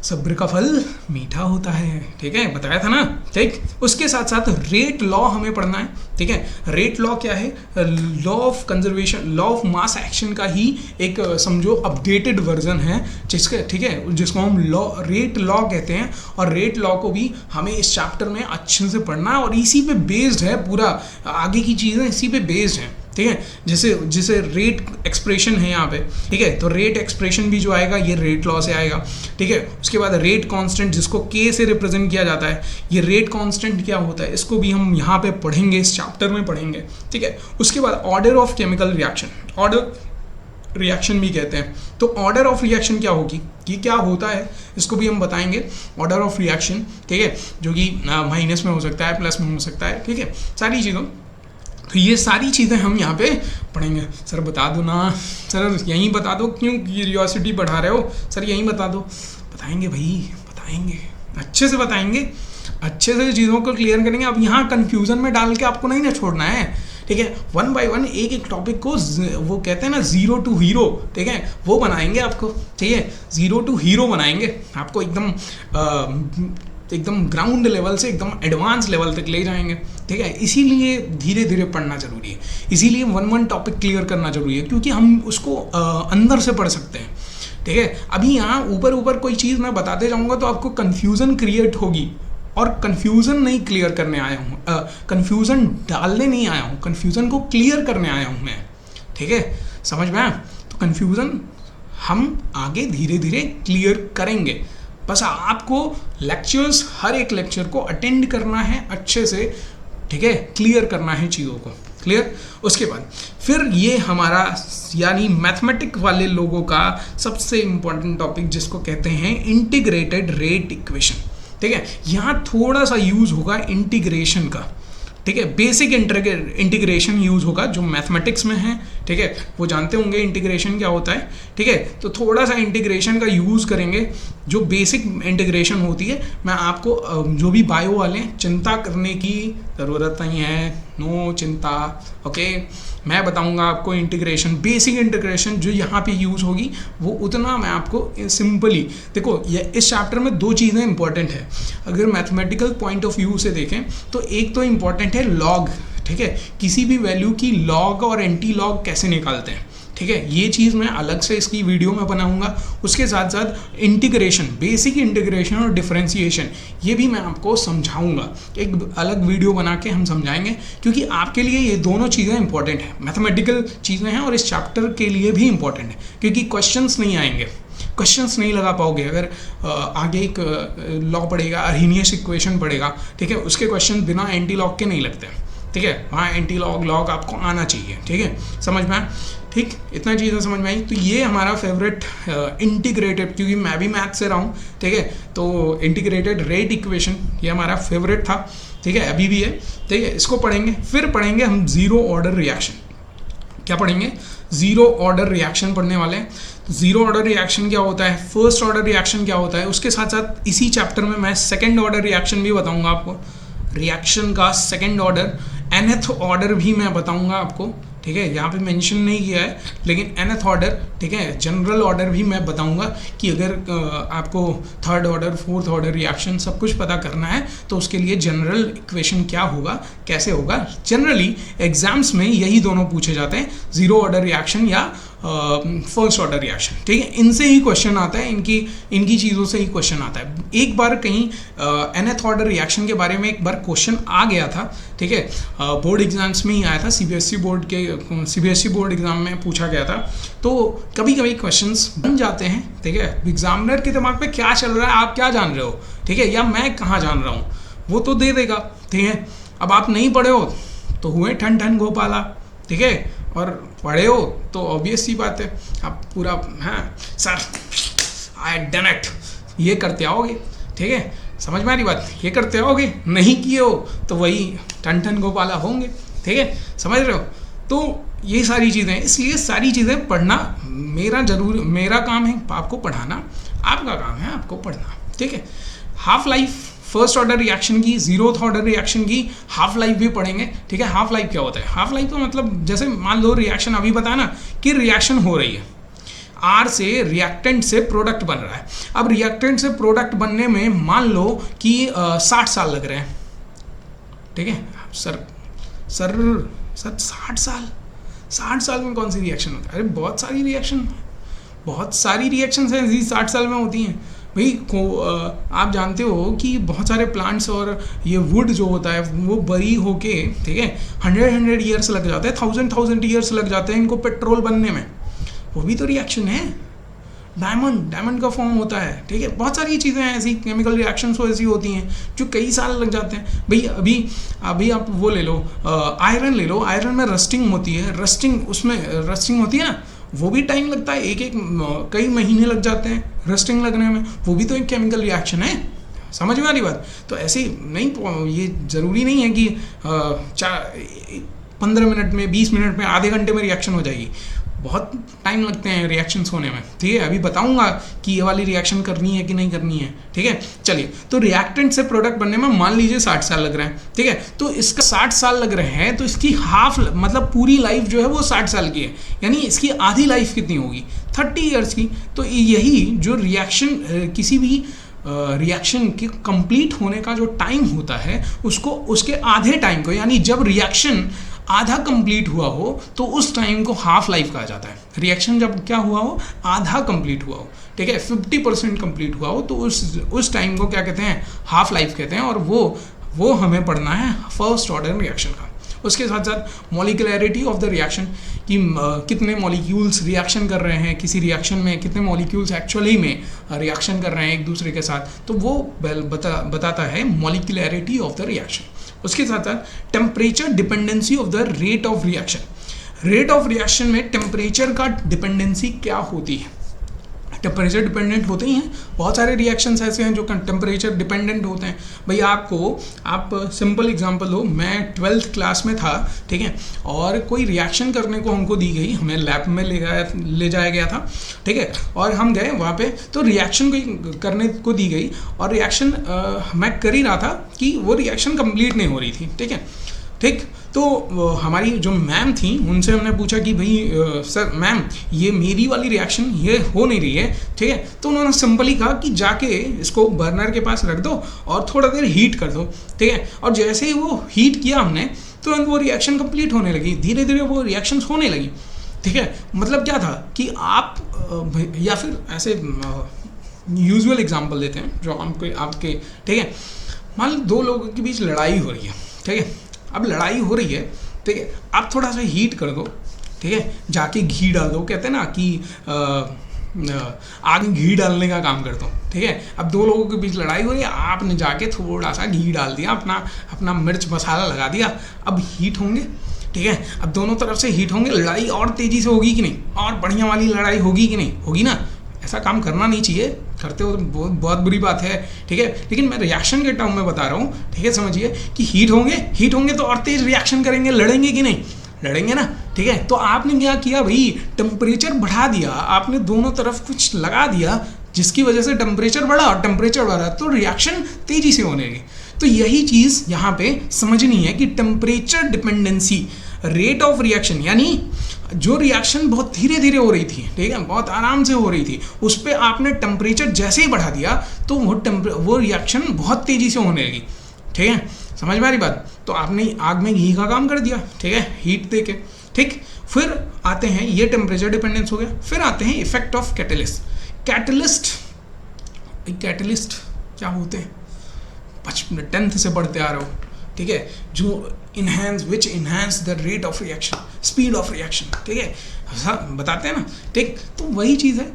सब्र का फल मीठा होता है, ठीक है, बताया था ना, ठीक। उसके साथ साथ रेट लॉ हमें पढ़ना है, ठीक है। रेट लॉ क्या है, law of conservation, law of mass action का ही एक समझो अपडेटेड वर्जन है, जिसके, ठीक है, जिसको हम लॉ, रेट लॉ कहते हैं। और रेट लॉ को भी हमें इस चैप्टर में अच्छे से पढ़ना है, और इसी पे बेस्ड है पूरा, आगे की चीज़ें इसी पे बेस्ड हैं, ठीक है। जैसे रेट एक्सप्रेशन है यहाँ पे, ठीक है, तो रेट एक्सप्रेशन भी जो आएगा ये रेट लॉ से आएगा, ठीक है। उसके बाद रेट कांस्टेंट जिसको के से रिप्रेजेंट किया जाता है, ये रेट कांस्टेंट क्या होता है, इसको भी हम यहाँ पे पढ़ेंगे, इस चैप्टर में पढ़ेंगे, ठीक है। उसके बाद order of chemical reaction, order reaction भी कहते हैं। तो ऑर्डर ऑफ रिएक्शन क्या होगी, ये क्या होता है, इसको भी हम बताएंगे, ऑर्डर ऑफ रिएक्शन, ठीक है, जो कि माइनस में हो सकता है, प्लस में हो सकता है, ठीक है, सारी चीज़ों। तो ये सारी चीज़ें हम यहाँ पे पढ़ेंगे। सर बता दो ना, सर यहीं बता दो, क्यों क्यूरियोसिटी बढ़ा रहे हो, सर यहीं बता दो। बताएंगे भाई, बताएंगे, अच्छे से बताएंगे, अच्छे से चीज़ों को क्लियर करेंगे। अब यहाँ कन्फ्यूज़न में डाल के आपको नहीं ना छोड़ना है, ठीक है। 1 बाय 1 एक एक टॉपिक को, वो कहते हैं ना 0 to हीरो, ठीक है, वो बनाएंगे आपको, ठीक है, 0 to हीरो बनाएंगे आपको, एकदम ग्राउंड लेवल से एकदम एडवांस लेवल तक ले जाएंगे, ठीक है। इसीलिए धीरे धीरे पढ़ना जरूरी है, इसीलिए 1 टॉपिक क्लियर करना जरूरी है, क्योंकि हम उसको अंदर से पढ़ सकते हैं, ठीक है। अभी यहाँ ऊपर कोई चीज़ मैं बताते जाऊँगा तो आपको कन्फ्यूज़न क्रिएट होगी, और कन्फ्यूज़न नहीं क्लियर करने आया हूँ, कन्फ्यूज़न डालने नहीं आया हूँ, कन्फ्यूज़न को क्लियर करने आया हूँ मैं, ठीक है, समझ में आया। तो कन्फ्यूज़न हम आगे धीरे धीरे क्लियर करेंगे, बस आपको लेक्चर्स, हर एक लेक्चर को अटेंड करना है अच्छे से, ठीक है, क्लियर करना है चीज़ों को, क्लियर। उसके बाद फिर ये हमारा यानी मैथमेटिक वाले लोगों का सबसे इम्पोर्टेंट टॉपिक जिसको कहते हैं इंटीग्रेटेड रेट इक्वेशन, ठीक है। यहाँ थोड़ा सा यूज़ होगा इंटीग्रेशन का, ठीक है, बेसिक इंटीग्रेशन यूज़ होगा जो मैथमेटिक्स में है, ठीक है, वो जानते होंगे इंटीग्रेशन क्या होता है, ठीक है। तो थोड़ा सा इंटीग्रेशन का यूज़ करेंगे, जो बेसिक इंटीग्रेशन होती है। मैं आपको जो भी बायो वाले हैं, चिंता करने की ज़रूरत नहीं है, नो चिंता, ओके। मैं बताऊंगा आपको इंटीग्रेशन, बेसिक इंटीग्रेशन जो यहाँ पे यूज़ होगी वो उतना मैं आपको सिंपली, देखो ये इस चैप्टर में 2 चीज़ें इंपॉर्टेंट है अगर मैथमेटिकल पॉइंट ऑफ व्यू से देखें तो। एक तो इम्पॉर्टेंट है लॉग, ठीक है, किसी भी वैल्यू की लॉग और एंटी लॉग कैसे निकालते हैं, ठीक है, ये चीज़ मैं अलग से इसकी वीडियो में बनाऊंगा। उसके साथ साथ इंटीग्रेशन, बेसिक इंटीग्रेशन और डिफरेंशिएशन, ये भी मैं आपको समझाऊंगा, एक अलग वीडियो बना के हम समझाएंगे, क्योंकि आपके लिए ये दोनों चीज़ें इंपॉर्टेंट है, मैथमेटिकल चीज़ें हैं और इस चैप्टर के लिए भी इंपॉर्टेंट है, क्योंकि क्वेश्चंस नहीं आएंगे, क्वेश्चंस नहीं लगा पाओगे अगर आगे एक लॉ पढ़ेगा, अर्हीनियस इक्वेशन पढ़ेगा, ठीक है, उसके क्वेश्चन बिना एंटी लॉग के नहीं लगते, ठीक है, वहाँ एंटी लॉग आपको आना चाहिए, ठीक है, समझ में, ठीक, इतना चीज़ें समझ में आई। तो ये हमारा फेवरेट इंटीग्रेटेड, क्योंकि मैं भी मैथ से रहा हूँ, ठीक है, तो इंटीग्रेटेड रेट इक्वेशन ये हमारा फेवरेट था, ठीक है, अभी भी है, ठीक है, इसको पढ़ेंगे। फिर पढ़ेंगे हम ज़ीरो ऑर्डर रिएक्शन, क्या पढ़ेंगे, ज़ीरो ऑर्डर रिएक्शन पढ़ने वाले हैं। ज़ीरो ऑर्डर रिएक्शन क्या होता है, फर्स्ट ऑर्डर रिएक्शन क्या होता है, उसके साथ साथ इसी चैप्टर में मैं सेकेंड ऑर्डर रिएक्शन भी बताऊँगा आपको, रिएक्शन का सेकेंड ऑर्डर, nth ऑर्डर भी मैं बताऊंगा आपको, ठीक है, यहाँ पे मेंशन नहीं किया है, लेकिन nth ऑर्डर, ठीक है, जनरल ऑर्डर भी मैं बताऊंगा कि अगर आपको third order, fourth order reaction सब कुछ पता करना है तो उसके लिए जनरल इक्वेशन क्या होगा, कैसे होगा। जनरली एग्जाम्स में यही दोनों पूछे जाते हैं, जीरो ऑर्डर रिएक्शन या फर्स्ट ऑर्डर रिएक्शन, ठीक है, इनसे ही क्वेश्चन आता है, इनकी चीज़ों से ही क्वेश्चन आता है। एक बार कहीं nth ऑर्डर रिएक्शन के बारे में एक बार क्वेश्चन आ गया था, ठीक है, बोर्ड एग्जाम्स में ही आया था, सीबीएसई बोर्ड एग्जाम में पूछा गया था। तो कभी कभी क्वेश्चंस बन जाते हैं, ठीक है, एग्जामिनर के दिमाग में क्या चल रहा है, आप क्या जान रहे हो, ठीक है, या मैं कहाँ जान रहा हूँ, वो तो दे देगा, ठीक है। अब आप नहीं पढ़े हो तो हुए ठन ठन गोपाला, ठीक है, और पढ़े हो तो ऑब्वियस सी बात है आप पूरा, हाँ सर आई डन इट, ये करते आओगे, ठीक है, समझ में आ रही बात, ये करते आओगे, नहीं किए हो तो वही ठन ठन गोपाला होंगे, ठीक है, समझ रहे हो। तो ये सारी चीज़ें, इसलिए सारी चीज़ें पढ़ना मेरा काम है आपको पढ़ाना, आपका काम है आपको पढ़ना, ठीक है। Half life first order reaction की, जीरोथ ऑर्डर रिएक्शन की हाफ लाइफ भी पढ़ेंगे, ठीक है। हाफ लाइफ क्या होता है? हाफ लाइफ तो मतलब जैसे मान लो रिएक्शन अभी बताया ना कि रिएक्शन हो रही है, आर से रिएक्टेंट से प्रोडक्ट बन रहा है। अब रिएक्टेंट से प्रोडक्ट बनने में मान लो कि 60 साल लग रहे हैं, ठीक है। सर 60 साल में कौन सी रिएक्शन होता है? अरे बहुत सारी रिएक्शन हैं 60 साल में होती हैं भाई। आप जानते हो कि बहुत सारे प्लांट्स और ये वुड जो होता है वो बरी होके, ठीक है, 100 ईयर्स लग जाते हैं, 1000 ईयर्स लग जाते हैं इनको पेट्रोल बनने में, वो भी तो रिएक्शन है। डायमंड का फॉर्म होता है, ठीक है। बहुत सारी चीज़ें हैं ऐसी, केमिकल रिएक्शंस तो ऐसी होती हैं जो कई साल लग जाते हैं भाई। अभी आप वो ले लो, आयरन ले लो, आयरन में रस्टिंग होती है, रस्टिंग होती है ना, वो भी टाइम लगता है, कई महीने लग जाते हैं रस्टिंग लगने में, वो भी तो एक केमिकल रिएक्शन है। समझ में आ रही बात? तो ऐसे नहीं, ये ज़रूरी नहीं है कि 15 मिनट में, 20 मिनट में, आधे घंटे में रिएक्शन हो जाएगी, बहुत टाइम लगते हैं रिएक्शंस होने में, ठीक है। अभी बताऊंगा कि ये वाली रिएक्शन करनी है कि नहीं करनी है, ठीक है। चलिए, तो रिएक्टेंट से प्रोडक्ट बनने में मान लीजिए 60 साल लग रहे हैं, ठीक है। तो इसका 60 साल लग रहे हैं तो इसकी हाफ, मतलब पूरी लाइफ जो है वो 60 साल की है, यानी इसकी आधी लाइफ कितनी होगी? 30 ईयर्स की। तो यही जो रिएक्शन, किसी भी रिएक्शन के कंप्लीट होने का जो टाइम होता है उसको, उसके आधे टाइम को, यानी जब रिएक्शन आधा कंप्लीट हुआ हो तो उस टाइम को हाफ लाइफ कहा जाता है। रिएक्शन जब क्या हुआ हो, आधा कंप्लीट हुआ हो, ठीक है, 50% कंप्लीट हुआ हो, तो उस टाइम को क्या कहते हैं? हाफ लाइफ कहते हैं। और वो हमें पढ़ना है फर्स्ट ऑर्डर रिएक्शन का। उसके साथ साथ मॉलिक्यूलैरिटी ऑफ द रिएक्शन, कि कितने मॉलिक्यूल्स रिएक्शन कर रहे हैं, किसी रिएक्शन में कितने मॉलिक्यूल्स एक्चुअली में रिएक्शन कर रहे हैं एक दूसरे के साथ, तो वो बताता है मॉलिक्यूलैरिटी ऑफ द रिएक्शन। उसके साथ साथ temperature dependency of the rate of reaction. Rate of reaction में टेम्परेचर का डिपेंडेंसी क्या होती है? टेम्परेचर डिपेंडेंट होते ही हैं, बहुत सारे रिएक्शंस ऐसे हैं जो टेम्परेचर डिपेंडेंट होते हैं भाई। आप सिंपल एग्जांपल लो, मैं 12th क्लास में था, ठीक है, और कोई रिएक्शन करने को हमको दी गई, हमें लैब में ले जाया गया था, ठीक है, और हम गए वहाँ पे, तो रिएक्शन कोई करने को दी गई और रिएक्शन मैं कर ही रहा था कि वो रिएक्शन कंप्लीट नहीं हो रही थी, ठीक। तो हमारी जो मैम थी उनसे हमने पूछा कि भाई सर मैम ये मेरी वाली रिएक्शन ये हो नहीं रही है, ठीक है। तो उन्होंने सिंपली कहा कि जाके इसको बर्नर के पास रख दो और थोड़ा देर हीट कर दो, ठीक है। और जैसे ही वो हीट किया हमने, तुरंत वो रिएक्शन कंप्लीट होने लगी, धीरे धीरे वो रिएक्शंस होने लगी, ठीक है। मतलब क्या था कि आप, या फिर ऐसे यूजुअल एग्जाम्पल देते हैं जो आपके, ठीक है। मान लो दो लोगों के बीच लड़ाई हो रही है, ठीक है। अब लड़ाई हो रही है, ठीक है, आप थोड़ा सा हीट कर दो, ठीक है, जाके घी डाल दो, कहते हैं ना कि आग में घी डालने का काम करता हूँ, ठीक है। अब दो लोगों के बीच लड़ाई हो रही है, आपने जाके थोड़ा सा घी डाल दिया, अपना मिर्च मसाला लगा दिया, अब हीट होंगे, ठीक है। अब दोनों तरफ से हीट होंगे, लड़ाई और तेज़ी से होगी कि नहीं, और बढ़िया वाली लड़ाई होगी कि नहीं, होगी ना। ऐसा काम करना नहीं चाहिए, करते हो तो बहुत बुरी बात है, ठीक है। लेकिन मैं रिएक्शन के टर्म में बता रहा हूँ, ठीक है। समझिए कि हीट होंगे तो और तेज रिएक्शन करेंगे, लड़ेंगे कि नहीं, लड़ेंगे ना, ठीक है। तो आपने क्या किया भाई, टेम्परेचर बढ़ा दिया, आपने दोनों तरफ कुछ लगा दिया जिसकी वजह से टेम्परेचर बढ़ा, और टेम्परेचर बढ़ा तो रिएक्शन तेजी से होने लगी। तो यही चीज़ यहाँ पे समझनी है कि temperature dependency rate of reaction यानी जो रिएक्शन बहुत धीरे धीरे हो रही थी, ठीक है, बहुत आराम से हो रही थी, उस पर आपने टेम्परेचर जैसे ही बढ़ा दिया तो वो रिएक्शन बहुत तेज़ी से होने लगी, ठीक है, समझ में आ रही बात। तो आपने आग में घी का काम कर दिया, ठीक है, हीट दे के, ठीक। फिर आते हैं, ये टेम्परेचर डिपेंडेंस हो गया। फिर आते हैं इफेक्ट ऑफ कैटलिस्ट। कैटलिस्ट क्या होते हैं, 10th से पढ़ते आ रहे हो, ठीक है, जो which enhance the rate of reaction, speed of reaction, ठीक है, सब बताते हैं ना, ठीक। तो वही चीज़ है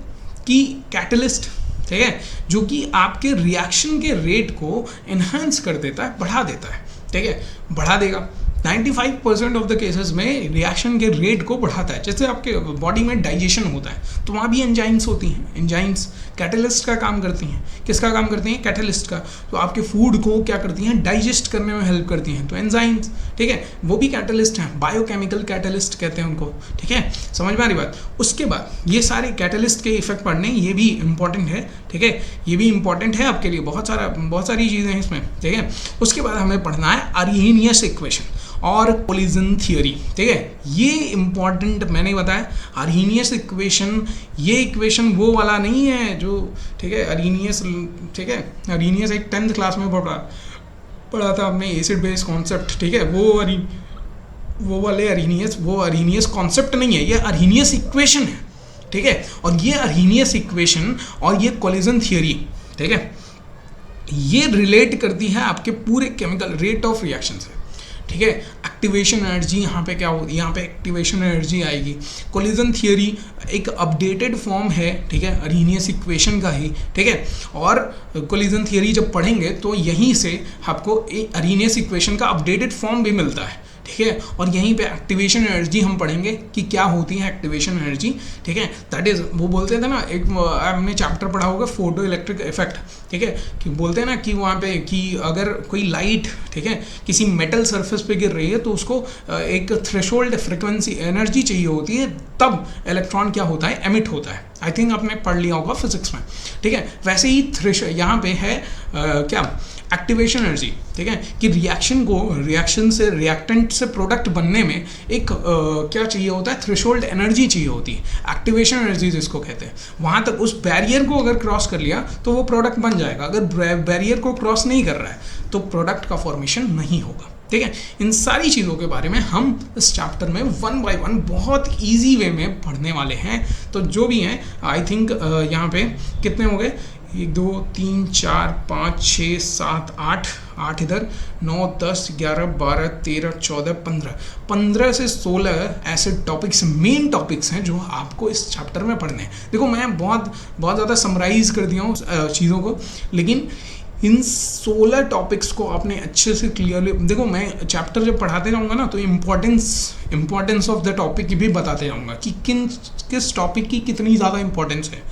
कि कैटलिस्ट, ठीक है, जो कि आपके रिएक्शन के रेट को इन्हांस कर देता है, बढ़ा देता है, ठीक है, बढ़ा देगा। 95% ऑफ द केसेस में रिएक्शन के रेट को बढ़ाता है। जैसे आपके बॉडी में डाइजेशन होता है तो वहाँ भी एंजाइम्स होती हैं, एंजाइम्स कैटलिस्ट का काम करती हैं। किसका काम करती हैं? कैटलिस्ट का। तो आपके फूड को क्या करती हैं? डाइजेस्ट करने में हेल्प करती हैं, तो एंजाइम्स, ठीक है, वो भी कैटलिस्ट हैं, बायोकेमिकल कैटलिस्ट कहते हैं उनको, ठीक है, समझ में आ रही बात। उसके बाद ये सारे कैटलिस्ट के इफेक्ट पढ़ने, ये भी इंपॉर्टेंट है, ठीक है, ये भी इंपॉर्टेंट है आपके लिए, बहुत सारी चीज़ें हैं इसमें, ठीक है। उसके बाद हमें पढ़ना है अर्हेनियस इक्वेशन और कोलिजन थियोरी, ठीक है, ये इंपॉर्टेंट मैंने बताया। अर्हेनियस इक्वेशन, ये इक्वेशन वो वाला नहीं है जो, ठीक है, अर्हेनियस, ठीक है, अर्हेनियस एक 10th क्लास में पढ़ा था हमने, एसिड बेस कॉन्सेप्ट, ठीक है, वो वाले अर्हेनियस, वो अर्हेनियस कॉन्सेप्ट नहीं है, ये अर्हेनियस इक्वेशन है, ठीक है। और ये अर्हेनियस इक्वेशन और ये कोलिजन थियोरी, ठीक है, ये रिलेट करती है आपके पूरे केमिकल रेट ऑफ रिएक्शन से, ठीक है। एक्टिवेशन एनर्जी यहाँ पे क्या होती है, यहाँ पे एक्टिवेशन एनर्जी आएगी। कोलिजन थियोरी एक अपडेटेड फॉर्म है, ठीक है, अर्हेनियस इक्वेशन का ही, ठीक है। और कोलिजन थियोरी जब पढ़ेंगे तो यहीं से आपको अर्हेनियस इक्वेशन का अपडेटेड फॉर्म भी मिलता है, ठीक है। और यहीं पे एक्टिवेशन एनर्जी हम पढ़ेंगे कि क्या होती है एक्टिवेशन एनर्जी, ठीक है। दैट इज, वो बोलते थे ना, एक हमने चैप्टर पढ़ा होगा फोटो इलेक्ट्रिक इफेक्ट, ठीक है, कि बोलते हैं ना कि वहाँ पे कि अगर कोई लाइट, ठीक है, किसी मेटल सरफेस पे गिर रही है तो उसको एक थ्रेशोल्ड फ्रिक्वेंसी एनर्जी चाहिए होती है, तब इलेक्ट्रॉन क्या होता है, एमिट होता है। आई थिंक आपने पढ़ लिया होगा फिजिक्स में, ठीक है। वैसे ही यहाँ पे है क्या, एक्टिवेशन एनर्जी, ठीक है, कि रिएक्शन से रिएक्टेंट से प्रोडक्ट बनने में एक क्या चाहिए होता है, थ्रेशोल्ड एनर्जी चाहिए होती है, एक्टिवेशन एनर्जी जिसको कहते हैं। वहाँ तक उस बैरियर को अगर क्रॉस कर लिया तो वो प्रोडक्ट बन जाएगा, अगर बैरियर को क्रॉस नहीं कर रहा है तो प्रोडक्ट का फॉर्मेशन नहीं होगा, ठीक है। इन सारी चीज़ों के बारे में हम इस चैप्टर में 1 by 1 बहुत ईजी वे में पढ़ने वाले हैं। तो जो भी हैं, आई थिंक यहाँ पे कितने हो गए, 1 2 3 4 5 6 7 8 इधर, 9 10 11 12 13 14 15 से 16 ऐसे टॉपिक्स, मेन टॉपिक्स हैं जो आपको इस चैप्टर में पढ़ने हैं। देखो मैं बहुत ज़्यादा समराइज़ कर दिया हूँ चीज़ों को, लेकिन इन 16 टॉपिक्स को आपने अच्छे से क्लियरली, देखो मैं चैप्टर जब पढ़ाते जाऊँगा ना तो इम्पोर्टेंस ऑफ द टॉपिक भी बताते जाऊँगा कि किस टॉपिक की कितनी ज़्यादा इंपॉर्टेंस है,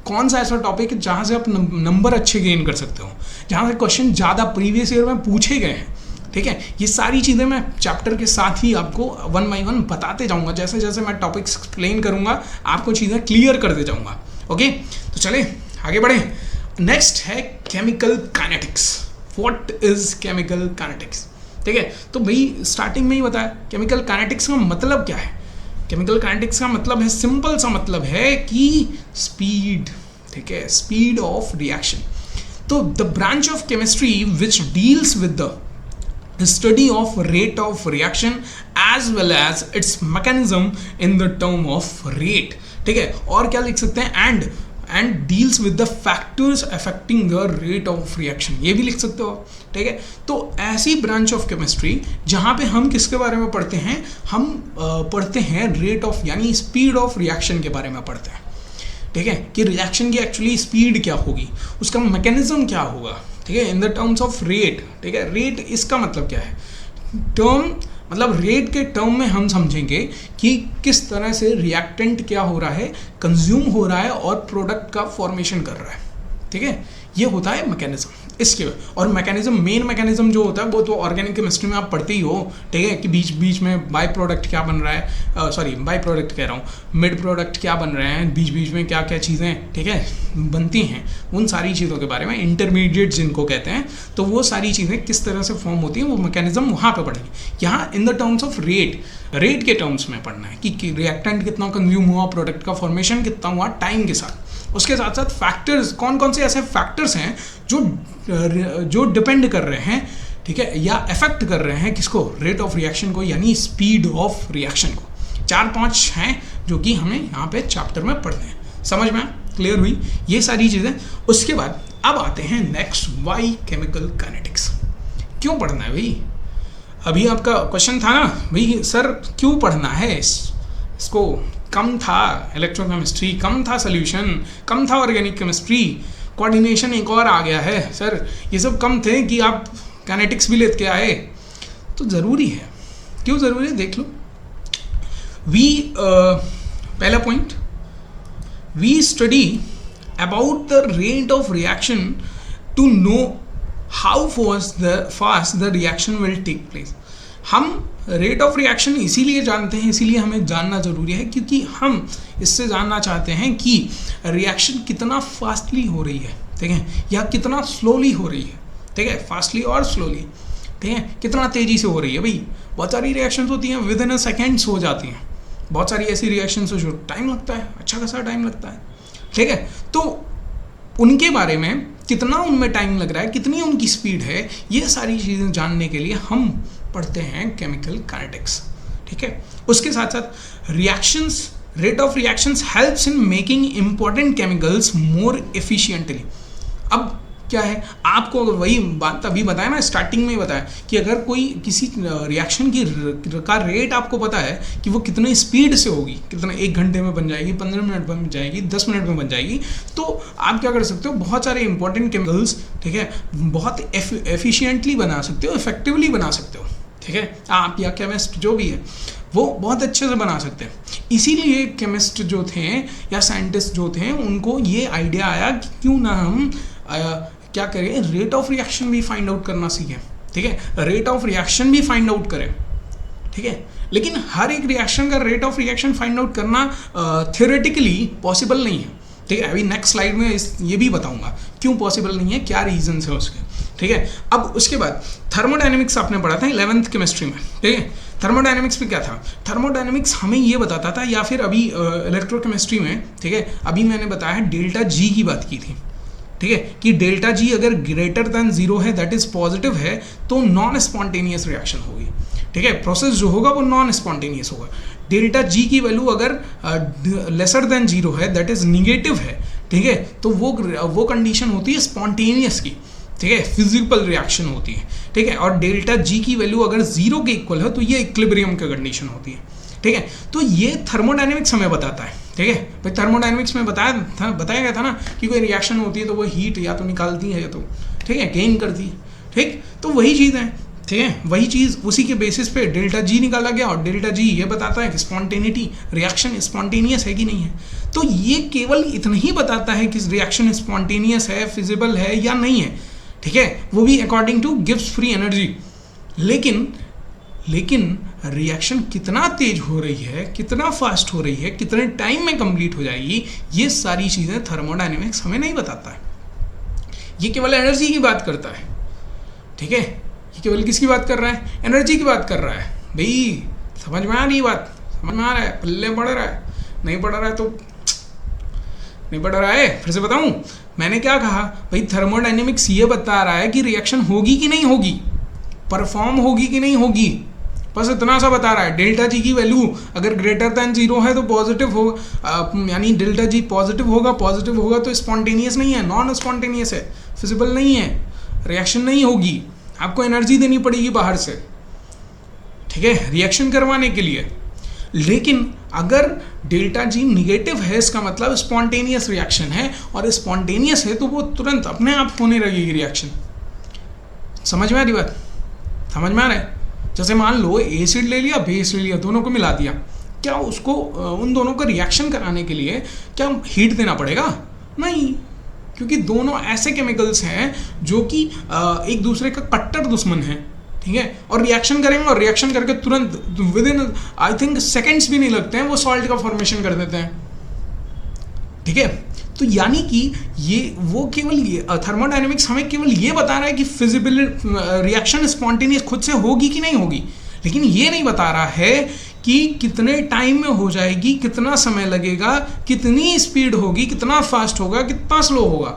कौन सा ऐसा टॉपिक है जहाँ से आप नंबर अच्छे गेन कर सकते हो, जहाँ से क्वेश्चन ज़्यादा प्रीवियस ईयर में पूछे गए हैं, ठीक है। ये सारी चीज़ें मैं चैप्टर के साथ ही आपको 1 by 1 बताते जाऊँगा, जैसे जैसे मैं टॉपिक्स एक्सप्लेन करूँगा आपको चीज़ें क्लियर करते जाऊँगा, ओके। तो चले आगे बढ़ें। नेक्स्ट है chemical kinetics. What is chemical kinetics, ठीक है। तो भाई स्टार्टिंग में ही बताया केमिकल काइनेटिक्स का मतलब क्या है। केमिकल काइनेटिक्स का मतलब है, सिंपल सा मतलब है कि स्पीड, ठीक है, स्पीड ऑफ रिएक्शन। तो the branch of chemistry which deals with the study of rate of reaction as well as its mechanism in the term of rate, ठीक है। और क्या लिख सकते हैं, and deals with the factors affecting the rate of reaction, ये भी लिख सकते हो, ठीक है। तो ऐसी ब्रांच ऑफ केमिस्ट्री जहाँ पे हम किसके बारे में पढ़ते हैं, हम पढ़ते हैं रेट ऑफ यानी स्पीड ऑफ रिएक्शन के बारे में पढ़ते हैं, ठीक है, कि रिएक्शन की एक्चुअली स्पीड क्या होगी, उसका मैकेनिज्म क्या होगा, ठीक है, in the terms of rate, ठीक है। रेट इसका मतलब क्या है, टर्म मतलब रेट के टर्म में हम समझेंगे कि किस तरह से रिएक्टेंट क्या हो रहा है, कंज्यूम हो रहा है और प्रोडक्ट का फॉर्मेशन कर रहा है, ठीक है। ये होता है मैकेनिज्म। इसके और मैकेनिज्म, मेन मैकेनिज्म जो होता है वो तो ऑर्गेनिक केमिस्ट्री में आप पढ़ते ही हो, ठीक है, कि बीच बीच में बाई प्रोडक्ट क्या बन रहा है, सॉरी बाई प्रोडक्ट कह रहा हूँ, मिड प्रोडक्ट क्या बन रहे हैं, बीच बीच में क्या क्या चीज़ें, ठीक है, बनती हैं, उन सारी चीज़ों के बारे में, इंटरमीडिएट जिनको कहते हैं, तो वो सारी चीज़ें किस तरह से फॉर्म होती हैं वो मैकेनिज्म वहाँ पे पढ़ेंगे। यहाँ in the terms of rate के टर्म्स में पढ़ना है कि रिएक्टेंट कितना कंज्यूम हुआ, प्रोडक्ट का फॉर्मेशन कितना हुआ टाइम के साथ। उसके साथ साथ फैक्टर्स, कौन कौन से ऐसे फैक्टर्स हैं जो डिपेंड कर रहे हैं, ठीक है, या अफेक्ट कर रहे हैं किसको, रेट ऑफ रिएक्शन को, यानी स्पीड ऑफ रिएक्शन को। 4-5 हैं जो कि हमें यहाँ पे चैप्टर में पढ़ते हैं। समझ में क्लियर हुई ये सारी चीज़ें। उसके बाद अब आते हैं नेक्स्ट, वाई केमिकल काइनेटिक्स। क्यों पढ़ना है भाई? अभी आपका क्वेश्चन था ना भाई सर क्यों पढ़ना है इसको, कम था इलेक्ट्रोकेमिस्ट्री, कम था सोल्यूशन, कम था ऑर्गेनिक केमिस्ट्री, कोऑर्डिनेशन एक और आ गया है सर, ये सब कम थे कि आप काइनेटिक्स भी लेके आए। तो ज़रूरी है, क्यों ज़रूरी है देख लो। पहला point, we study about the rate of reaction to know how fast the reaction will take place. हम रेट ऑफ रिएक्शन इसीलिए जानते हैं, इसीलिए हमें जानना ज़रूरी है क्योंकि हम इससे जानना चाहते हैं कि रिएक्शन कितना फास्टली हो रही है, ठीक है, या कितना स्लोली हो रही है, ठीक है, फास्टली और स्लोली, ठीक है, कितना तेज़ी से हो रही है। भाई बहुत सारी रिएक्शंस होती हैं विद इन अ सेकेंड्स हो जाती हैं, बहुत सारी ऐसी रिएक्शंस हो जो टाइम लगता है, अच्छा खासा टाइम लगता है, ठीक है, तो उनके बारे में कितना उनमें टाइम लग रहा है, कितनी उनकी स्पीड है, ये सारी चीज़ें जानने के लिए हम पढ़ते हैं केमिकल काइनेटिक्स, ठीक है। उसके साथ साथ reactions, rate of reactions helps in making important chemicals more efficiently. अब क्या है, आपको अगर वही बात अभी बताया ना, स्टार्टिंग में ही बताया कि अगर कोई किसी रिएक्शन का रेट आपको पता है कि वो कितने स्पीड से होगी, कितना 1 घंटे में बन जाएगी, 15 मिनट में बन जाएगी, 10 मिनट में बन जाएगी, तो आप क्या कर सकते हो, बहुत सारे इंपॉर्टेंट केमिकल्स, ठीक है, बहुत एफिशिएंटली बना सकते हो, इफेक्टिवली बना सकते हो, ठीक है, आप या केमिस्ट जो भी है वो बहुत अच्छे से बना सकते हैं। इसीलिए केमिस्ट जो थे या साइंटिस्ट जो थे उनको ये आइडिया आया कि क्यों ना हम क्या करें, रेट ऑफ रिएक्शन भी फाइंड आउट करना सीखें, ठीक है, रेट ऑफ रिएक्शन भी फाइंड आउट करें, ठीक है। लेकिन हर एक रिएक्शन का rate of reaction find out करना थ्योरेटिकली पॉसिबल नहीं है, ठीक है। अभी नेक्स्ट स्लाइड में ये भी बताऊंगा क्यों पॉसिबल नहीं है, क्या रीजंस है उसके, ठीक है। अब उसके बाद थर्मोडायनेमिक्स आपने पढ़ा था 11th केमिस्ट्री में, ठीक है। थर्मोडायनेमिक्स में क्या था, थर्मोडायनेमिक्स हमें ये बताता था, या फिर अभी इलेक्ट्रोकेमिस्ट्री में, ठीक है, अभी मैंने बताया डेल्टा जी की बात की थी, ठीक है, कि डेल्टा जी अगर ग्रेटर देन 0 है, दैट इज पॉजिटिव है, तो नॉन स्पॉन्टेनियस रिएक्शन होगी, ठीक है, प्रोसेस जो होगा वो नॉन स्पॉन्टेनियस होगा। डेल्टा जी की वैल्यू अगर लेसर देन 0 है, दैट इज निगेटिव है, ठीक है, तो वो कंडीशन होती है स्पॉन्टेनियस की, ठीक है, फिजिकल रिएक्शन होती है, ठीक है। और डेल्टा जी की वैल्यू अगर 0 के इक्वल है तो ये इक्विलिब्रियम की कंडीशन होती है, ठीक है। तो ये थर्मोडायनेमिक्स हमें बताता है, ठीक है भाई। थर्मोडायनेमिक्स में बताया गया था ना कि कोई रिएक्शन होती है तो वो हीट या तो निकालती है या तो, ठीक है, गेन करती है, ठीक, तो वही चीज़ है, ठीक है, वही चीज़ उसी के बेसिस पे डेल्टा जी निकाला गया, और डेल्टा जी ये बताता है कि स्पॉन्टेनिटी, रिएक्शन स्पॉन्टेनियस है कि नहीं है। तो ये केवल इतना ही बताता है कि रिएक्शन स्पॉन्टेनियस है, फिजिबल है या नहीं है, ठीक है, वो भी according two gives free energy. लेकिन रिएक्शन कितना तेज हो रही है, कितना फास्ट हो रही है, कितने टाइम में कंप्लीट हो जाएगी, ये सारी चीज़ें थर्मोडायनेमिक्स हमें नहीं बताता है। ये केवल एनर्जी की बात करता है, ठीक है, ये केवल किसकी बात कर रहा है, एनर्जी की बात कर रहा है। भाई समझ में आ रही बात, समझ में आ रहा है, पल्ले पड़ रहा है, नहीं पड़ रहा है तो नहीं पड़ रहा है। फिर से बताऊं, मैंने क्या कहा भाई, थर्मोडायनेमिक्स ये बता रहा है कि रिएक्शन होगी कि नहीं होगी, परफॉर्म होगी कि नहीं होगी, बस इतना सा बता रहा है। डेल्टा जी की वैल्यू अगर ग्रेटर देन 0 है तो पॉजिटिव हो, यानी डेल्टा जी पॉजिटिव होगा तो स्पॉन्टेनियस नहीं है, नॉन स्पॉन्टेनियस है, फिजिबल नहीं है, रिएक्शन नहीं होगी, आपको एनर्जी देनी पड़ेगी बाहर से, ठीक है, रिएक्शन करवाने के लिए। लेकिन अगर डेल्टा जी निगेटिव है, इसका मतलब स्पॉन्टेनियस रिएक्शन है, और स्पॉन्टेनियस है तो वो तुरंत अपने आप होने लगेगी रिएक्शन। समझ में आ रही बात, समझ में आ रहा है। जैसे मान लो एसिड ले लिया, बेस ले लिया, दोनों को मिला दिया, क्या उसको उन दोनों को रिएक्शन कराने के लिए क्या हीट देना पड़ेगा? नहीं, क्योंकि दोनों ऐसे केमिकल्स हैं जो कि एक दूसरे का कट्टर दुश्मन है, ठीक है, और रिएक्शन करेंगे और रिएक्शन करके तुरंत with in I think seconds भी नहीं लगते हैं वो सॉल्ट का फॉर्मेशन कर देते हैं, ठीक है। तो यानी कि ये वो केवल ये थर्मोडायनेमिक्स हमें केवल ये बता रहा है कि फिजिबल रिएक्शन स्पॉन्टेनियस खुद से होगी कि नहीं होगी, लेकिन ये नहीं बता रहा है कि कितने टाइम में हो जाएगी, कितना समय लगेगा, कितनी स्पीड होगी, कितना फास्ट होगा, कितना स्लो होगा,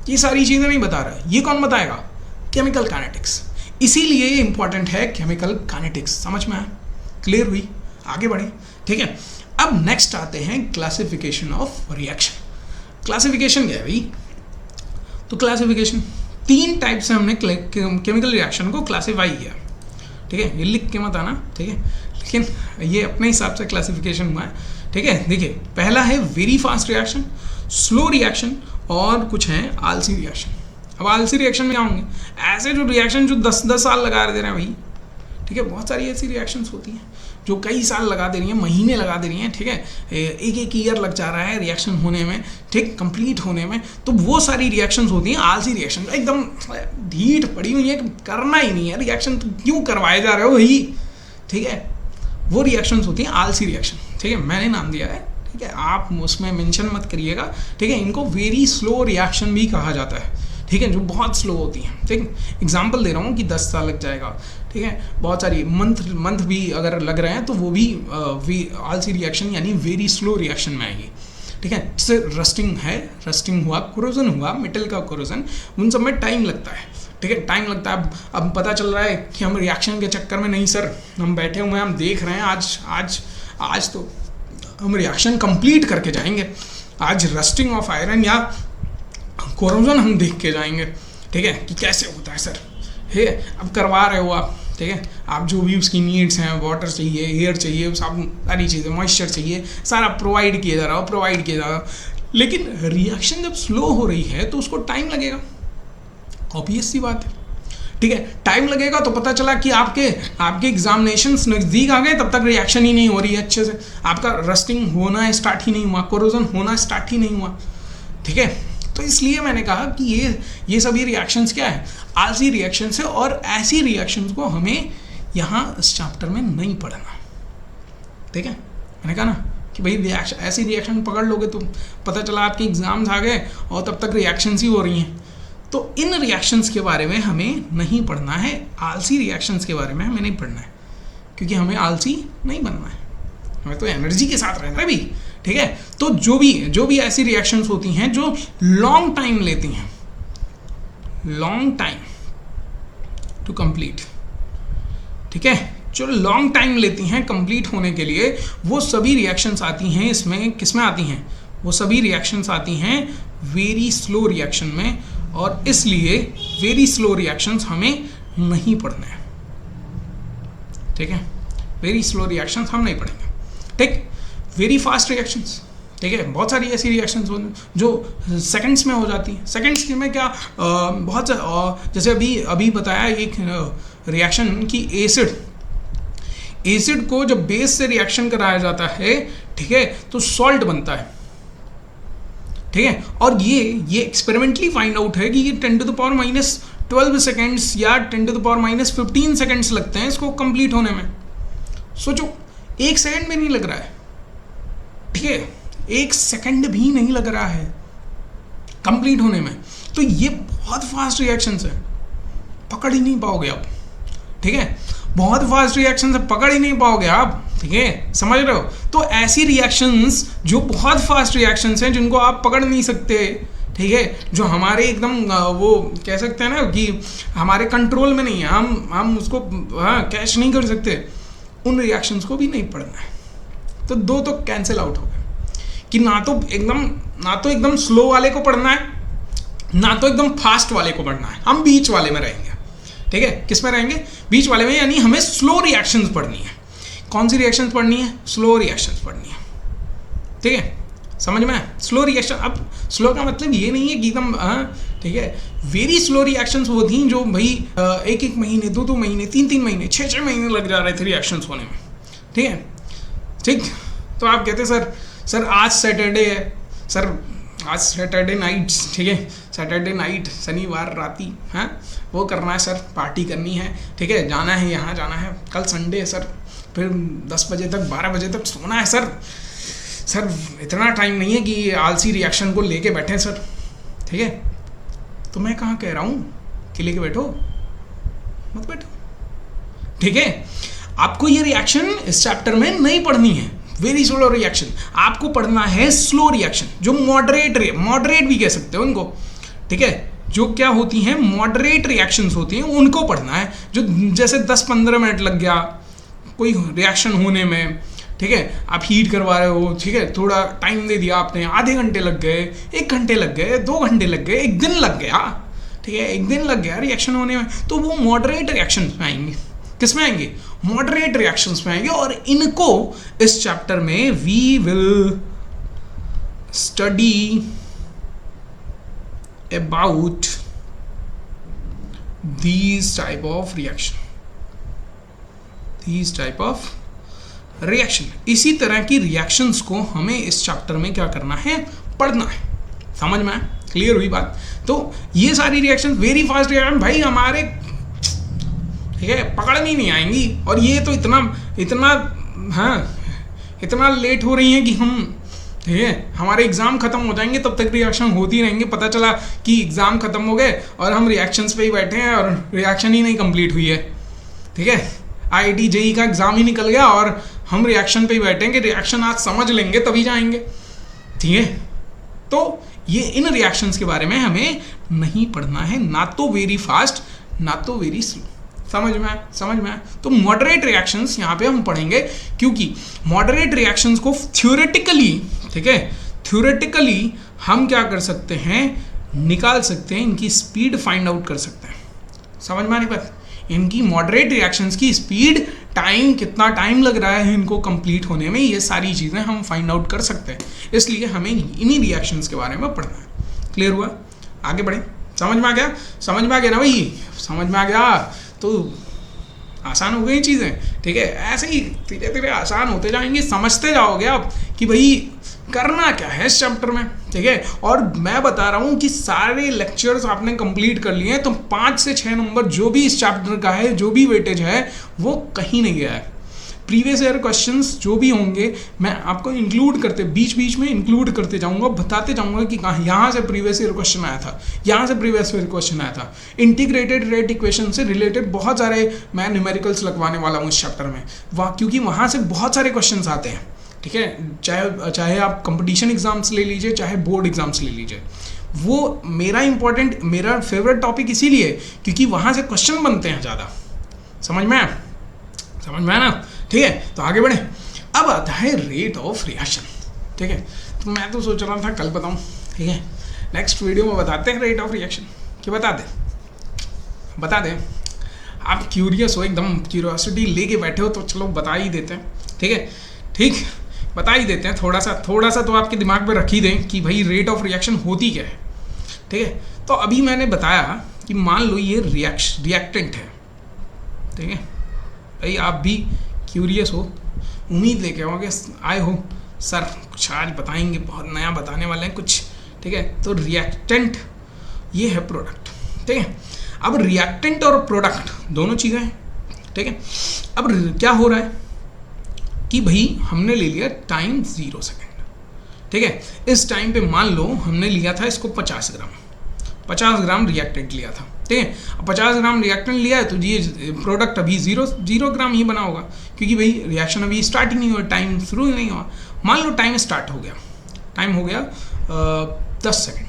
ये सारी चीज़ें नहीं बता रहा है। ये कौन बताएगा? Chemical kinetics. इसीलिए ये इंपॉर्टेंट है केमिकल काइनेटिक्स। समझ में आया? क्लियर हुई? आगे बढ़े, ठीक है। अब नेक्स्ट आते हैं क्लासिफिकेशन ऑफ रिएक्शन। क्लासिफिकेशन क्या है भाई? तो क्लासिफिकेशन 3 टाइप से हमने केमिकल रिएक्शन को क्लासीफाई किया, ठीक है। ये लिख के मत आना, ठीक है, लेकिन ये अपने हिसाब से क्लासिफिकेशन हुआ है, ठीक है। देखिए, पहला है very fast reaction, slow reaction और कुछ है आलसी रिएक्शन। अब आलसी रिएक्शन में क्या होंगे? ऐसे जो रिएक्शन जो 10-10 साल लगा दे रहे हैं भाई, ठीक है। बहुत सारी ऐसी रिएक्शंस होती हैं जो कई साल लगा दे रही हैं, महीने लगा दे रही हैं, ठीक है, एक ईयर लग जा रहा है रिएक्शन होने में, ठीक, कंप्लीट होने में। तो वो सारी रिएक्शंस होती हैं आलसी रिएक्शन, एकदम ढीठ पड़ी हुई है, करना ही नहीं है रिएक्शन, तो क्यों करवाए जा रहे हो भाई, ठीक है। वो रिएक्शंस होती हैं आलसी रिएक्शन, ठीक है, मैंने नाम दिया है, ठीक है, आप उसमें मेंशन मत करिएगा, ठीक है। इनको वेरी स्लो रिएक्शन भी कहा जाता है, ठीक है, जो बहुत स्लो होती हैं, ठीक। एग्जांपल दे रहा हूँ कि 10 साल लग जाएगा, ठीक है। बहुत सारी मंथ भी अगर लग रहे हैं तो वो भी आलसी रिएक्शन यानी वेरी स्लो रिएक्शन में आएगी, ठीक है। जैसे रस्टिंग हुआ, कोरोजन हुआ, मेटल का कोरोजन, उन सब में टाइम लगता है, ठीक है, टाइम लगता है। अब पता चल रहा है कि हम रिएक्शन के चक्कर में नहीं सर, हम बैठे हुए हैं, हम देख रहे हैं आज तो हम रिएक्शन कंप्लीट करके जाएंगे, आज रस्टिंग ऑफ आयरन या कोरोजन हम देख के जाएंगे, ठीक है, कि कैसे होता है सर, ठीक है। अब करवा रहे हो आप, ठीक है, आप जो भी उसकी नीड्स हैं, वाटर चाहिए, एयर चाहिए, सब सारी चीज़ें, मॉइस्चर चाहिए, सारा प्रोवाइड किया जा रहा है, लेकिन रिएक्शन जब स्लो हो रही है तो उसको टाइम लगेगा, ऑब्वियस सी बात है, ठीक है। टाइम लगेगा तो पता चला कि आपके एग्जामिनेशंस नज़दीक आ गए, तब तक रिएक्शन ही नहीं हो रही है अच्छे से, आपका रस्टिंग होना स्टार्ट ही नहीं हुआ, कोरोजन होना स्टार्ट ही नहीं हुआ, ठीक है। तो इसलिए मैंने कहा कि ये सभी रिएक्शंस क्या है? आलसी रिएक्शंस है, और ऐसी रिएक्शंस को हमें यहाँ इस चैप्टर में नहीं पढ़ना, ठीक है। मैंने कहा ना कि भाई ऐसी रिएक्शन पकड़ लोगे तो पता चला आपके एग्जाम्स आ गए और तब तक रिएक्शंस ही हो रही हैं। तो इन रिएक्शंस के बारे में हमें नहीं पढ़ना है, आलसी रिएक्शंस के बारे में हमें नहीं पढ़ना है, क्योंकि हमें आलसी नहीं बनना है, हमें तो एनर्जी के साथ रहना है भी, ठीक है। तो जो भी ऐसी रिएक्शंस होती हैं जो लॉन्ग टाइम लेती हैं, लॉन्ग टाइम टू कंप्लीट, ठीक है, जो लॉन्ग टाइम लेती हैं कंप्लीट होने के लिए, वो सभी रिएक्शंस आती हैं इसमें, किसमें आती हैं? वो सभी रिएक्शंस आती हैं वेरी स्लो रिएक्शन में, और इसलिए वेरी स्लो रिएक्शंस हमें नहीं पढ़ने हैं, ठीक है। वेरी स्लो रिएक्शंस हम नहीं पढ़ेंगे, ठीक। वेरी फास्ट रिएक्शंस, ठीक है, बहुत सारी ऐसी रिएक्शंस जो सेकंड्स में हो जाती हैं। सेकंड्स में क्या, बहुत जैसे अभी बताया एक रिएक्शन की एसिड को जब बेस से रिएक्शन कराया जाता है, ठीक है, तो सॉल्ट बनता है, ठीक है। और ये एक्सपेरिमेंटली फाइंड आउट है कि ये 10⁻⁻12 सेकेंड्स या 10⁻⁻15 सेकेंड्स लगते हैं इसको कंप्लीट होने में। सोचो, 1 सेकंड में नहीं लग रहा है, ठीक है, 1 सेकंड भी नहीं लग रहा है कंप्लीट होने में। तो ये बहुत फास्ट रिएक्शंस है, पकड़ ही नहीं पाओगे आप, ठीक है, बहुत फास्ट रिएक्शंस है, पकड़ ही नहीं पाओगे आप, ठीक है, समझ रहे हो। तो ऐसी रिएक्शंस जो बहुत फास्ट रिएक्शंस हैं जिनको आप पकड़ नहीं सकते, ठीक है, जो हमारे एकदम वो कह सकते हैं ना कि हमारे कंट्रोल में नहीं है, हम उसको कैच नहीं कर सकते, उन रिएक्शंस को भी नहीं पढ़ना है। तो 2 तो कैंसिल आउट हो गए कि ना तो एकदम स्लो वाले को पढ़ना है, ना तो एकदम फास्ट वाले को पढ़ना है, हम बीच वाले में रहेंगे, ठीक है। किस में रहेंगे? बीच वाले में, यानी हमें स्लो रिएक्शंस पढ़नी है। कौन सी रिएक्शंस पढ़नी है? स्लो रिएक्शंस पढ़नी है, ठीक है, समझ में? स्लो रिएक्शन, अब स्लो का मतलब ये नहीं है कि एकदम, ठीक है, वेरी स्लो रिएक्शंस वो थी जो भाई 1-1 महीने, 2-2 महीने, 3-3 महीने, 6-6 महीने लग जा रहे थे रिएक्शंस होने में, ठीक है, ठीक। तो आप कहते सर आज सैटरडे है, सर आज सैटरडे नाइट, ठीक है, सैटरडे नाइट, शनिवार राती, हैं, वो करना है सर, पार्टी करनी है, ठीक है, जाना है, यहाँ जाना है, कल संडे है सर, फिर 10 बजे तक 12 बजे तक सोना है सर। सर इतना टाइम नहीं है कि आलसी रिएक्शन को लेके बैठे सर, ठीक है। तो मैं कहाँ कह रहा हूँ कि लेके बैठो, मत बैठो, ठीक है। आपको ये रिएक्शन इस चैप्टर में नहीं पढ़नी है, वेरी स्लो रिएक्शन। आपको पढ़ना है स्लो रिएक्शन, जो मॉडरेट भी कह सकते हो इनको, ठीक है, जो क्या होती हैं मॉडरेट रिएक्शंस होती हैं, उनको पढ़ना है। जो जैसे 10-15 मिनट लग गया कोई रिएक्शन होने में, ठीक है, आप हीट करवा रहे हो, ठीक है, थोड़ा टाइम दे दिया आपने, आधे घंटे लग गए, 1 घंटे लग गए, 2 घंटे लग गए, 1 दिन लग गया, ठीक है, 1 दिन लग गया रिएक्शन होने में, तो वो मॉडरेट रिएक्शन में आएंगे। किस में आएंगे? मॉडरेट रिएक्शंस में आएंगे। और इनको इस चैप्टर में we will study about these type of reaction। इसी तरह की रिएक्शंस को हमें इस चैप्टर में क्या करना है, पढ़ना है। समझ में आया? क्लियर हुई बात? तो ये सारी रिएक्शन वेरी फास्ट रिएक्शन भाई हमारे, ठीक है, पकड़ में नहीं आएंगी। और ये तो इतना लेट हो रही है कि हम, ठीक है, हमारे एग्जाम खत्म हो जाएंगे तब तक रिएक्शन होती रहेंगे। पता चला कि एग्जाम खत्म हो गए और हम रिएक्शंस पे ही बैठे हैं और रिएक्शन ही नहीं कंप्लीट हुई है, ठीक है। IIT JEE का एग्जाम ही निकल गया और हम रिएक्शन पे ही बैठेंगे, रिएक्शन आज समझ लेंगे तभी जाएंगे, ठीक है। तो ये इन रिएक्शंस के बारे में हमें नहीं पढ़ना है, ना तो वेरी फास्ट ना तो वेरी स्लो। समझ में आया? तो मॉडरेट रिएक्शंस यहाँ पे हम पढ़ेंगे, क्योंकि मॉडरेट रिएक्शंस को थ्योरेटिकली, ठीक है, थ्योरेटिकली हम क्या कर सकते हैं, निकाल सकते हैं, इनकी स्पीड फाइंड आउट कर सकते हैं। समझ में आने पर इनकी मॉडरेट रिएक्शंस की स्पीड, टाइम, कितना टाइम लग रहा है इनको कंप्लीट होने में, ये सारी चीज़ें हम फाइंड आउट कर सकते हैं। इसलिए हमें इन्हीं रिएक्शंस के बारे में पढ़ना है। क्लियर हुआ? आगे बढ़े। समझ में आ गया ना भाई? समझ में आ गया तो आसान हो गई चीज़ें, ठीक है। ऐसे ही धीरे धीरे आसान होते जाएंगे, समझते जाओगे आप कि भाई करना क्या है इस चैप्टर में, ठीक है। और मैं बता रहा हूँ कि सारे लेक्चर्स आपने कंप्लीट कर लिए हैं तो 5 से 6 नंबर जो भी इस चैप्टर का है, जो भी वेटेज है, वो कहीं नहीं गया है। प्रीवियस ईयर क्वेश्चंस जो भी होंगे मैं आपको इंक्लूड करते, बीच में इंक्लूड करते जाऊंगा, बताते जाऊंगा कि कहाँ यहाँ से प्रीवियस ईयर क्वेश्चन आया था, यहाँ से प्रीवियस ईयर क्वेश्चन आया था। इंटीग्रेटेड रेट इक्वेशन से रिलेटेड बहुत सारे मैं न्यूमेरिकल्स लगवाने वाला हूँ इस चैप्टर में, क्योंकि वहाँ से बहुत सारे क्वेश्चन आते हैं, ठीक है। चाहे आप कंपटीशन एग्जाम्स ले लीजिए, चाहे बोर्ड एग्जाम्स ले लीजिए, वो मेरा फेवरेट टॉपिक इसीलिए क्योंकि वहाँ से क्वेश्चन बनते हैं ज़्यादा। समझ में आया ना? ठीक है, तो आगे बढ़े। अब आता है रेट ऑफ रिएक्शन, ठीक है। तो मैं तो सोच रहा था कल बताऊं, ठीक है, नेक्स्ट वीडियो में बताते हैं रेट ऑफ रिएक्शन। कि बता दें आप क्यूरियस हो, एकदम क्यूरियोसिटी लेके बैठे हो तो चलो बता ही देते हैं, ठीक, बता ही देते हैं। थोड़ा सा तो आपके दिमाग में रख ही दें कि भाई रेट ऑफ रिएक्शन होती क्या है, ठीक है। तो अभी मैंने बताया कि मान लो ये रिएक्टेंट है, ठीक है। भाई आप भी क्यूरियस हो, उम्मीद लेके आए हो सर कुछ आज बताएंगे, बहुत नया बताने वाले हैं कुछ, ठीक है। तो रिएक्टेंट ये है प्रोडक्ट, ठीक है। अब रिएक्टेंट और प्रोडक्ट दोनों चीज़ें हैं, ठीक है। अब क्या हो रहा है कि भाई हमने ले लिया टाइम 0 सेकेंड, ठीक है। इस टाइम पे मान लो हमने लिया था इसको 50 ग्राम रिएक्टेंट लिया था, ठीक है। अब 50 ग्राम रिएक्टेंट लिया है तो ये प्रोडक्ट अभी 0 ग्राम ही बना होगा, क्योंकि भाई रिएक्शन अभी स्टार्ट ही नहीं हुआ, टाइम शुरू ही नहीं हुआ। मान लो टाइम स्टार्ट हो गया, टाइम हो गया 10 सेकेंड,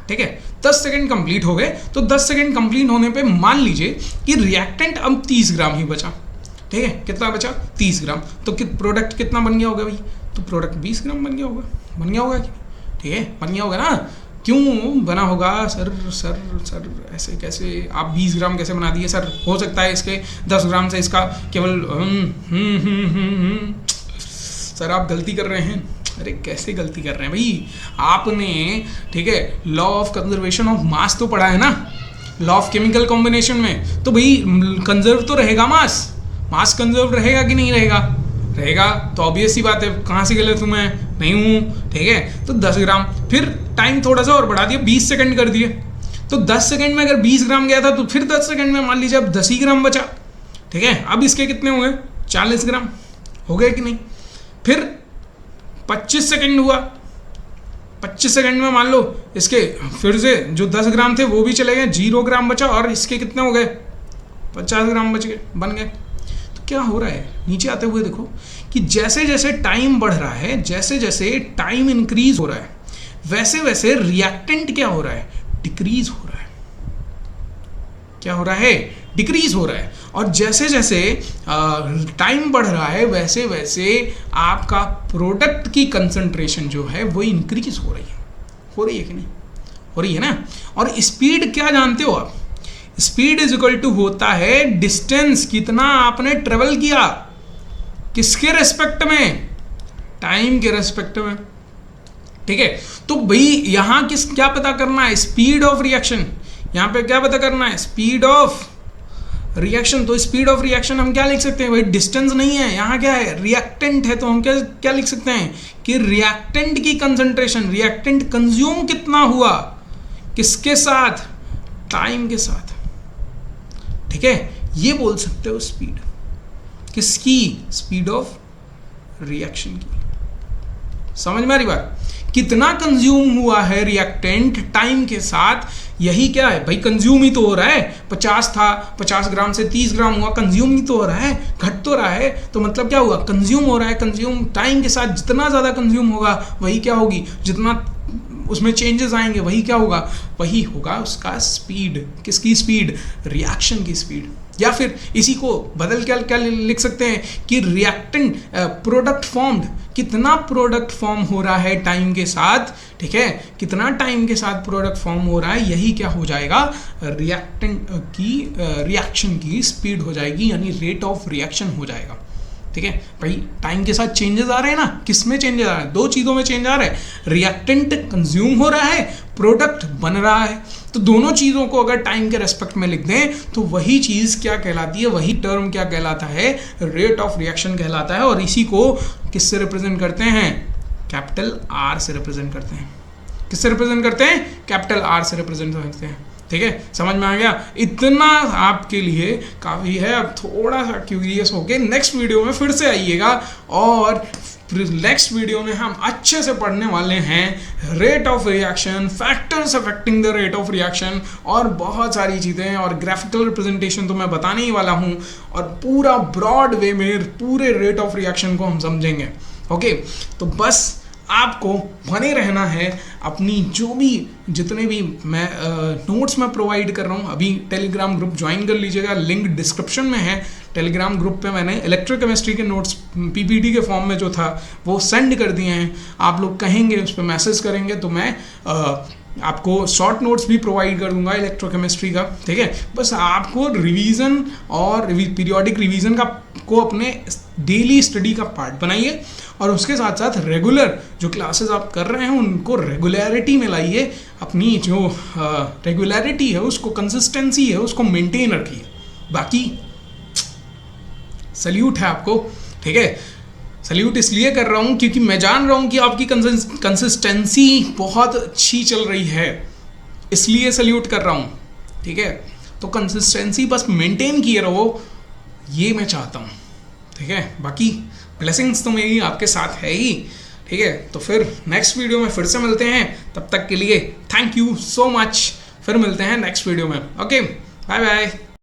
ठीक है। 10 सेकेंड कंप्लीट हो गए, तो 10 सेकेंड कंप्लीट होने पे मान लीजिए कि रिएक्टेंट अब 30 ग्राम ही बचा, ठीक है। कितना बचा? 30 ग्राम। तो प्रोडक्ट कितना बन गया होगा भाई? तो प्रोडक्ट 20 ग्राम बन गया होगा, ठीक है, बन गया होगा ना। क्यों बना होगा सर ऐसे कैसे आप 20 ग्राम कैसे बना दिए सर? हो सकता है इसके 10 ग्राम से इसका केवल सर आप गलती कर रहे हैं। अरे कैसे गलती कर रहे हैं भाई? आपने, ठीक है, law of conservation of mass तो पढ़ा है ना, लॉ ऑफ केमिकल कॉम्बिनेशन में। तो भाई कंजर्व तो रहेगा मास कंजर्व रहेगा कि नहीं रहेगा? रहेगा, तो ऑब्वियस सी बात है कहाँ से गलत हूँ मैं, नहीं हूँ, ठीक है। तो 10 ग्राम, फिर टाइम थोड़ा सा और बढ़ा दिया, 20 सेकंड कर दिए, तो 10 सेकंड में अगर 20 ग्राम गया था तो फिर 10 सेकंड में मान लीजिए अब 10 ही ग्राम बचा, ठीक है। अब इसके कितने हुए, 40 ग्राम हो गए कि नहीं। फिर 25 सेकंड हुआ, 25 सेकंड में मान लो इसके फिर से जो 10 ग्राम थे वो भी चले गए, 0 ग्राम बचा, और इसके कितने हो गए, 50 ग्राम बच गए, बन गए। तो क्या हो रहा है, नीचे आते हुए देखो कि जैसे जैसे टाइम बढ़ रहा है, जैसे जैसे टाइम इंक्रीज हो रहा है, वैसे वैसे रिएक्टेंट क्या हो रहा है, डिक्रीज हो रहा है। क्या हो रहा है, डिक्रीज हो रहा है। और जैसे जैसे टाइम बढ़ रहा है वैसे वैसे आपका प्रोडक्ट की कंसंट्रेशन जो है वो इंक्रीज हो रही है कि नहीं, हो रही है ना। और स्पीड क्या जानते हो आप, स्पीड इज इक्वल टू होता है डिस्टेंस, कितना आपने ट्रेवल किया, किसके रेस्पेक्ट में, टाइम के रेस्पेक्ट में, ठीक है। तो भाई यहां क्या पता करना है, स्पीड ऑफ रिएक्शन, यहां पे क्या पता करना है, स्पीड ऑफ रिएक्शन। तो स्पीड ऑफ रिएक्शन हम क्या लिख सकते हैं भाई, डिस्टेंस नहीं है, यहाँ क्या है, रिएक्टेंट है, तो हम क्या लिख सकते हैं कि रिएक्टेंट की कंसंट्रेशन, रिएक्टेंट कंज्यूम कितना हुआ, किसके साथ, टाइम के साथ, ठीक है। ये बोल सकते हो स्पीड किसकी, स्पीड ऑफ रिएक्शन की। समझ में आ रही बात, कितना कंज्यूम हुआ है रिएक्टेंट टाइम के साथ, यही क्या है भाई, कंज्यूम ही तो हो रहा है। 50 था, 50 ग्राम से 30 ग्राम हुआ, कंज्यूम ही तो हो रहा है, घट तो रहा है, तो मतलब क्या हुआ, कंज्यूम हो रहा है। कंज्यूम टाइम के साथ जितना ज़्यादा कंज्यूम होगा वही क्या होगी, जितना उसमें चेंजेस आएंगे वही क्या होगा, वही होगा उसका स्पीड। किसकी स्पीड, रिएक्शन की स्पीड। या फिर इसी को बदल क्या क्या लिख सकते हैं कि रिएक्टेंट प्रोडक्ट फॉर्म्ड, कितना प्रोडक्ट फॉर्म हो रहा है टाइम के साथ, ठीक है, कितना टाइम के साथ प्रोडक्ट फॉर्म हो रहा है, यही क्या हो जाएगा, रिएक्टेंट की रिएक्शन की स्पीड हो जाएगी, यानी रेट ऑफ रिएक्शन हो जाएगा, ठीक है। भाई टाइम के साथ चेंजेस आ रहे हैं ना, किस में चेंजेस आ रहे हैं, दो चीज़ों में चेंज आ रहा है, रिएक्टेंट कंज्यूम हो रहा है, प्रोडक्ट बन रहा है। तो दोनों चीज़ों को अगर टाइम के रेस्पेक्ट में लिख दें तो वही चीज़ क्या कहलाती है, वही टर्म क्या कहलाता है, रेट ऑफ रिएक्शन कहलाता है। और इसी को किससे रिप्रेजेंट करते हैं, कैपिटल आर से रिप्रेजेंट करते हैं। किससे रिप्रेजेंट करते हैं, कैपिटल आर से रिप्रेजेंट करते हैं, ठीक है। समझ में आ गया, इतना आपके लिए काफ़ी है। अब थोड़ा सा क्यूरियस होके नेक्स्ट वीडियो में फिर से आइएगा, और नेक्स्ट वीडियो में हम अच्छे से पढ़ने वाले हैं rate of reaction, factors affecting the rate of reaction, और बहुत सारी चीज़ें, और ग्राफिकल रिप्रेजेंटेशन तो मैं बताने ही वाला हूँ, और पूरा ब्रॉड वे में पूरे रेट ऑफ रिएक्शन को हम समझेंगे। ओके, तो बस आपको बने रहना है, अपनी जो भी जितने भी मैं नोट्स मैं प्रोवाइड कर रहा हूँ, अभी टेलीग्राम ग्रुप ज्वाइन कर लीजिएगा, लिंक डिस्क्रिप्शन में है। टेलीग्राम ग्रुप पे मैंने इलेक्ट्रोकेमिस्ट्री के नोट्स पीपीटी के फॉर्म में जो था वो सेंड कर दिए हैं। आप लोग कहेंगे, उस पर मैसेज करेंगे तो मैं आपको शॉर्ट नोट्स भी प्रोवाइड कर दूंगा इलेक्ट्रोकेमिस्ट्री का, ठीक है। बस आपको रिवीजन और पीरियोडिक रिवीजन का को अपने डेली स्टडी का पार्ट बनाइए, और उसके साथ साथ रेगुलर जो क्लासेस आप कर रहे हैं उनको रेगुलरिटी में लाइए। अपनी जो रेगुलरिटी है, उसको कंसिस्टेंसी है, उसको मेंटेन रखिए। बाकी सल्यूट है आपको, ठीक है। सल्यूट इसलिए कर रहा हूँ क्योंकि मैं जान रहा हूँ कि आपकी कंसिस्टेंसी बहुत अच्छी चल रही है, इसलिए सल्यूट कर रहा हूँ, ठीक है। तो कंसिस्टेंसी बस मेंटेन किए रहो, ये मैं चाहता हूँ, ठीक है। बाकी ब्लेसिंग्स तो मेरी आपके साथ है ही, ठीक है। तो फिर नेक्स्ट वीडियो में फिर से मिलते हैं, तब तक के लिए थैंक यू सो मच। फिर मिलते हैं नेक्स्ट वीडियो में, ओके, बाय बाय।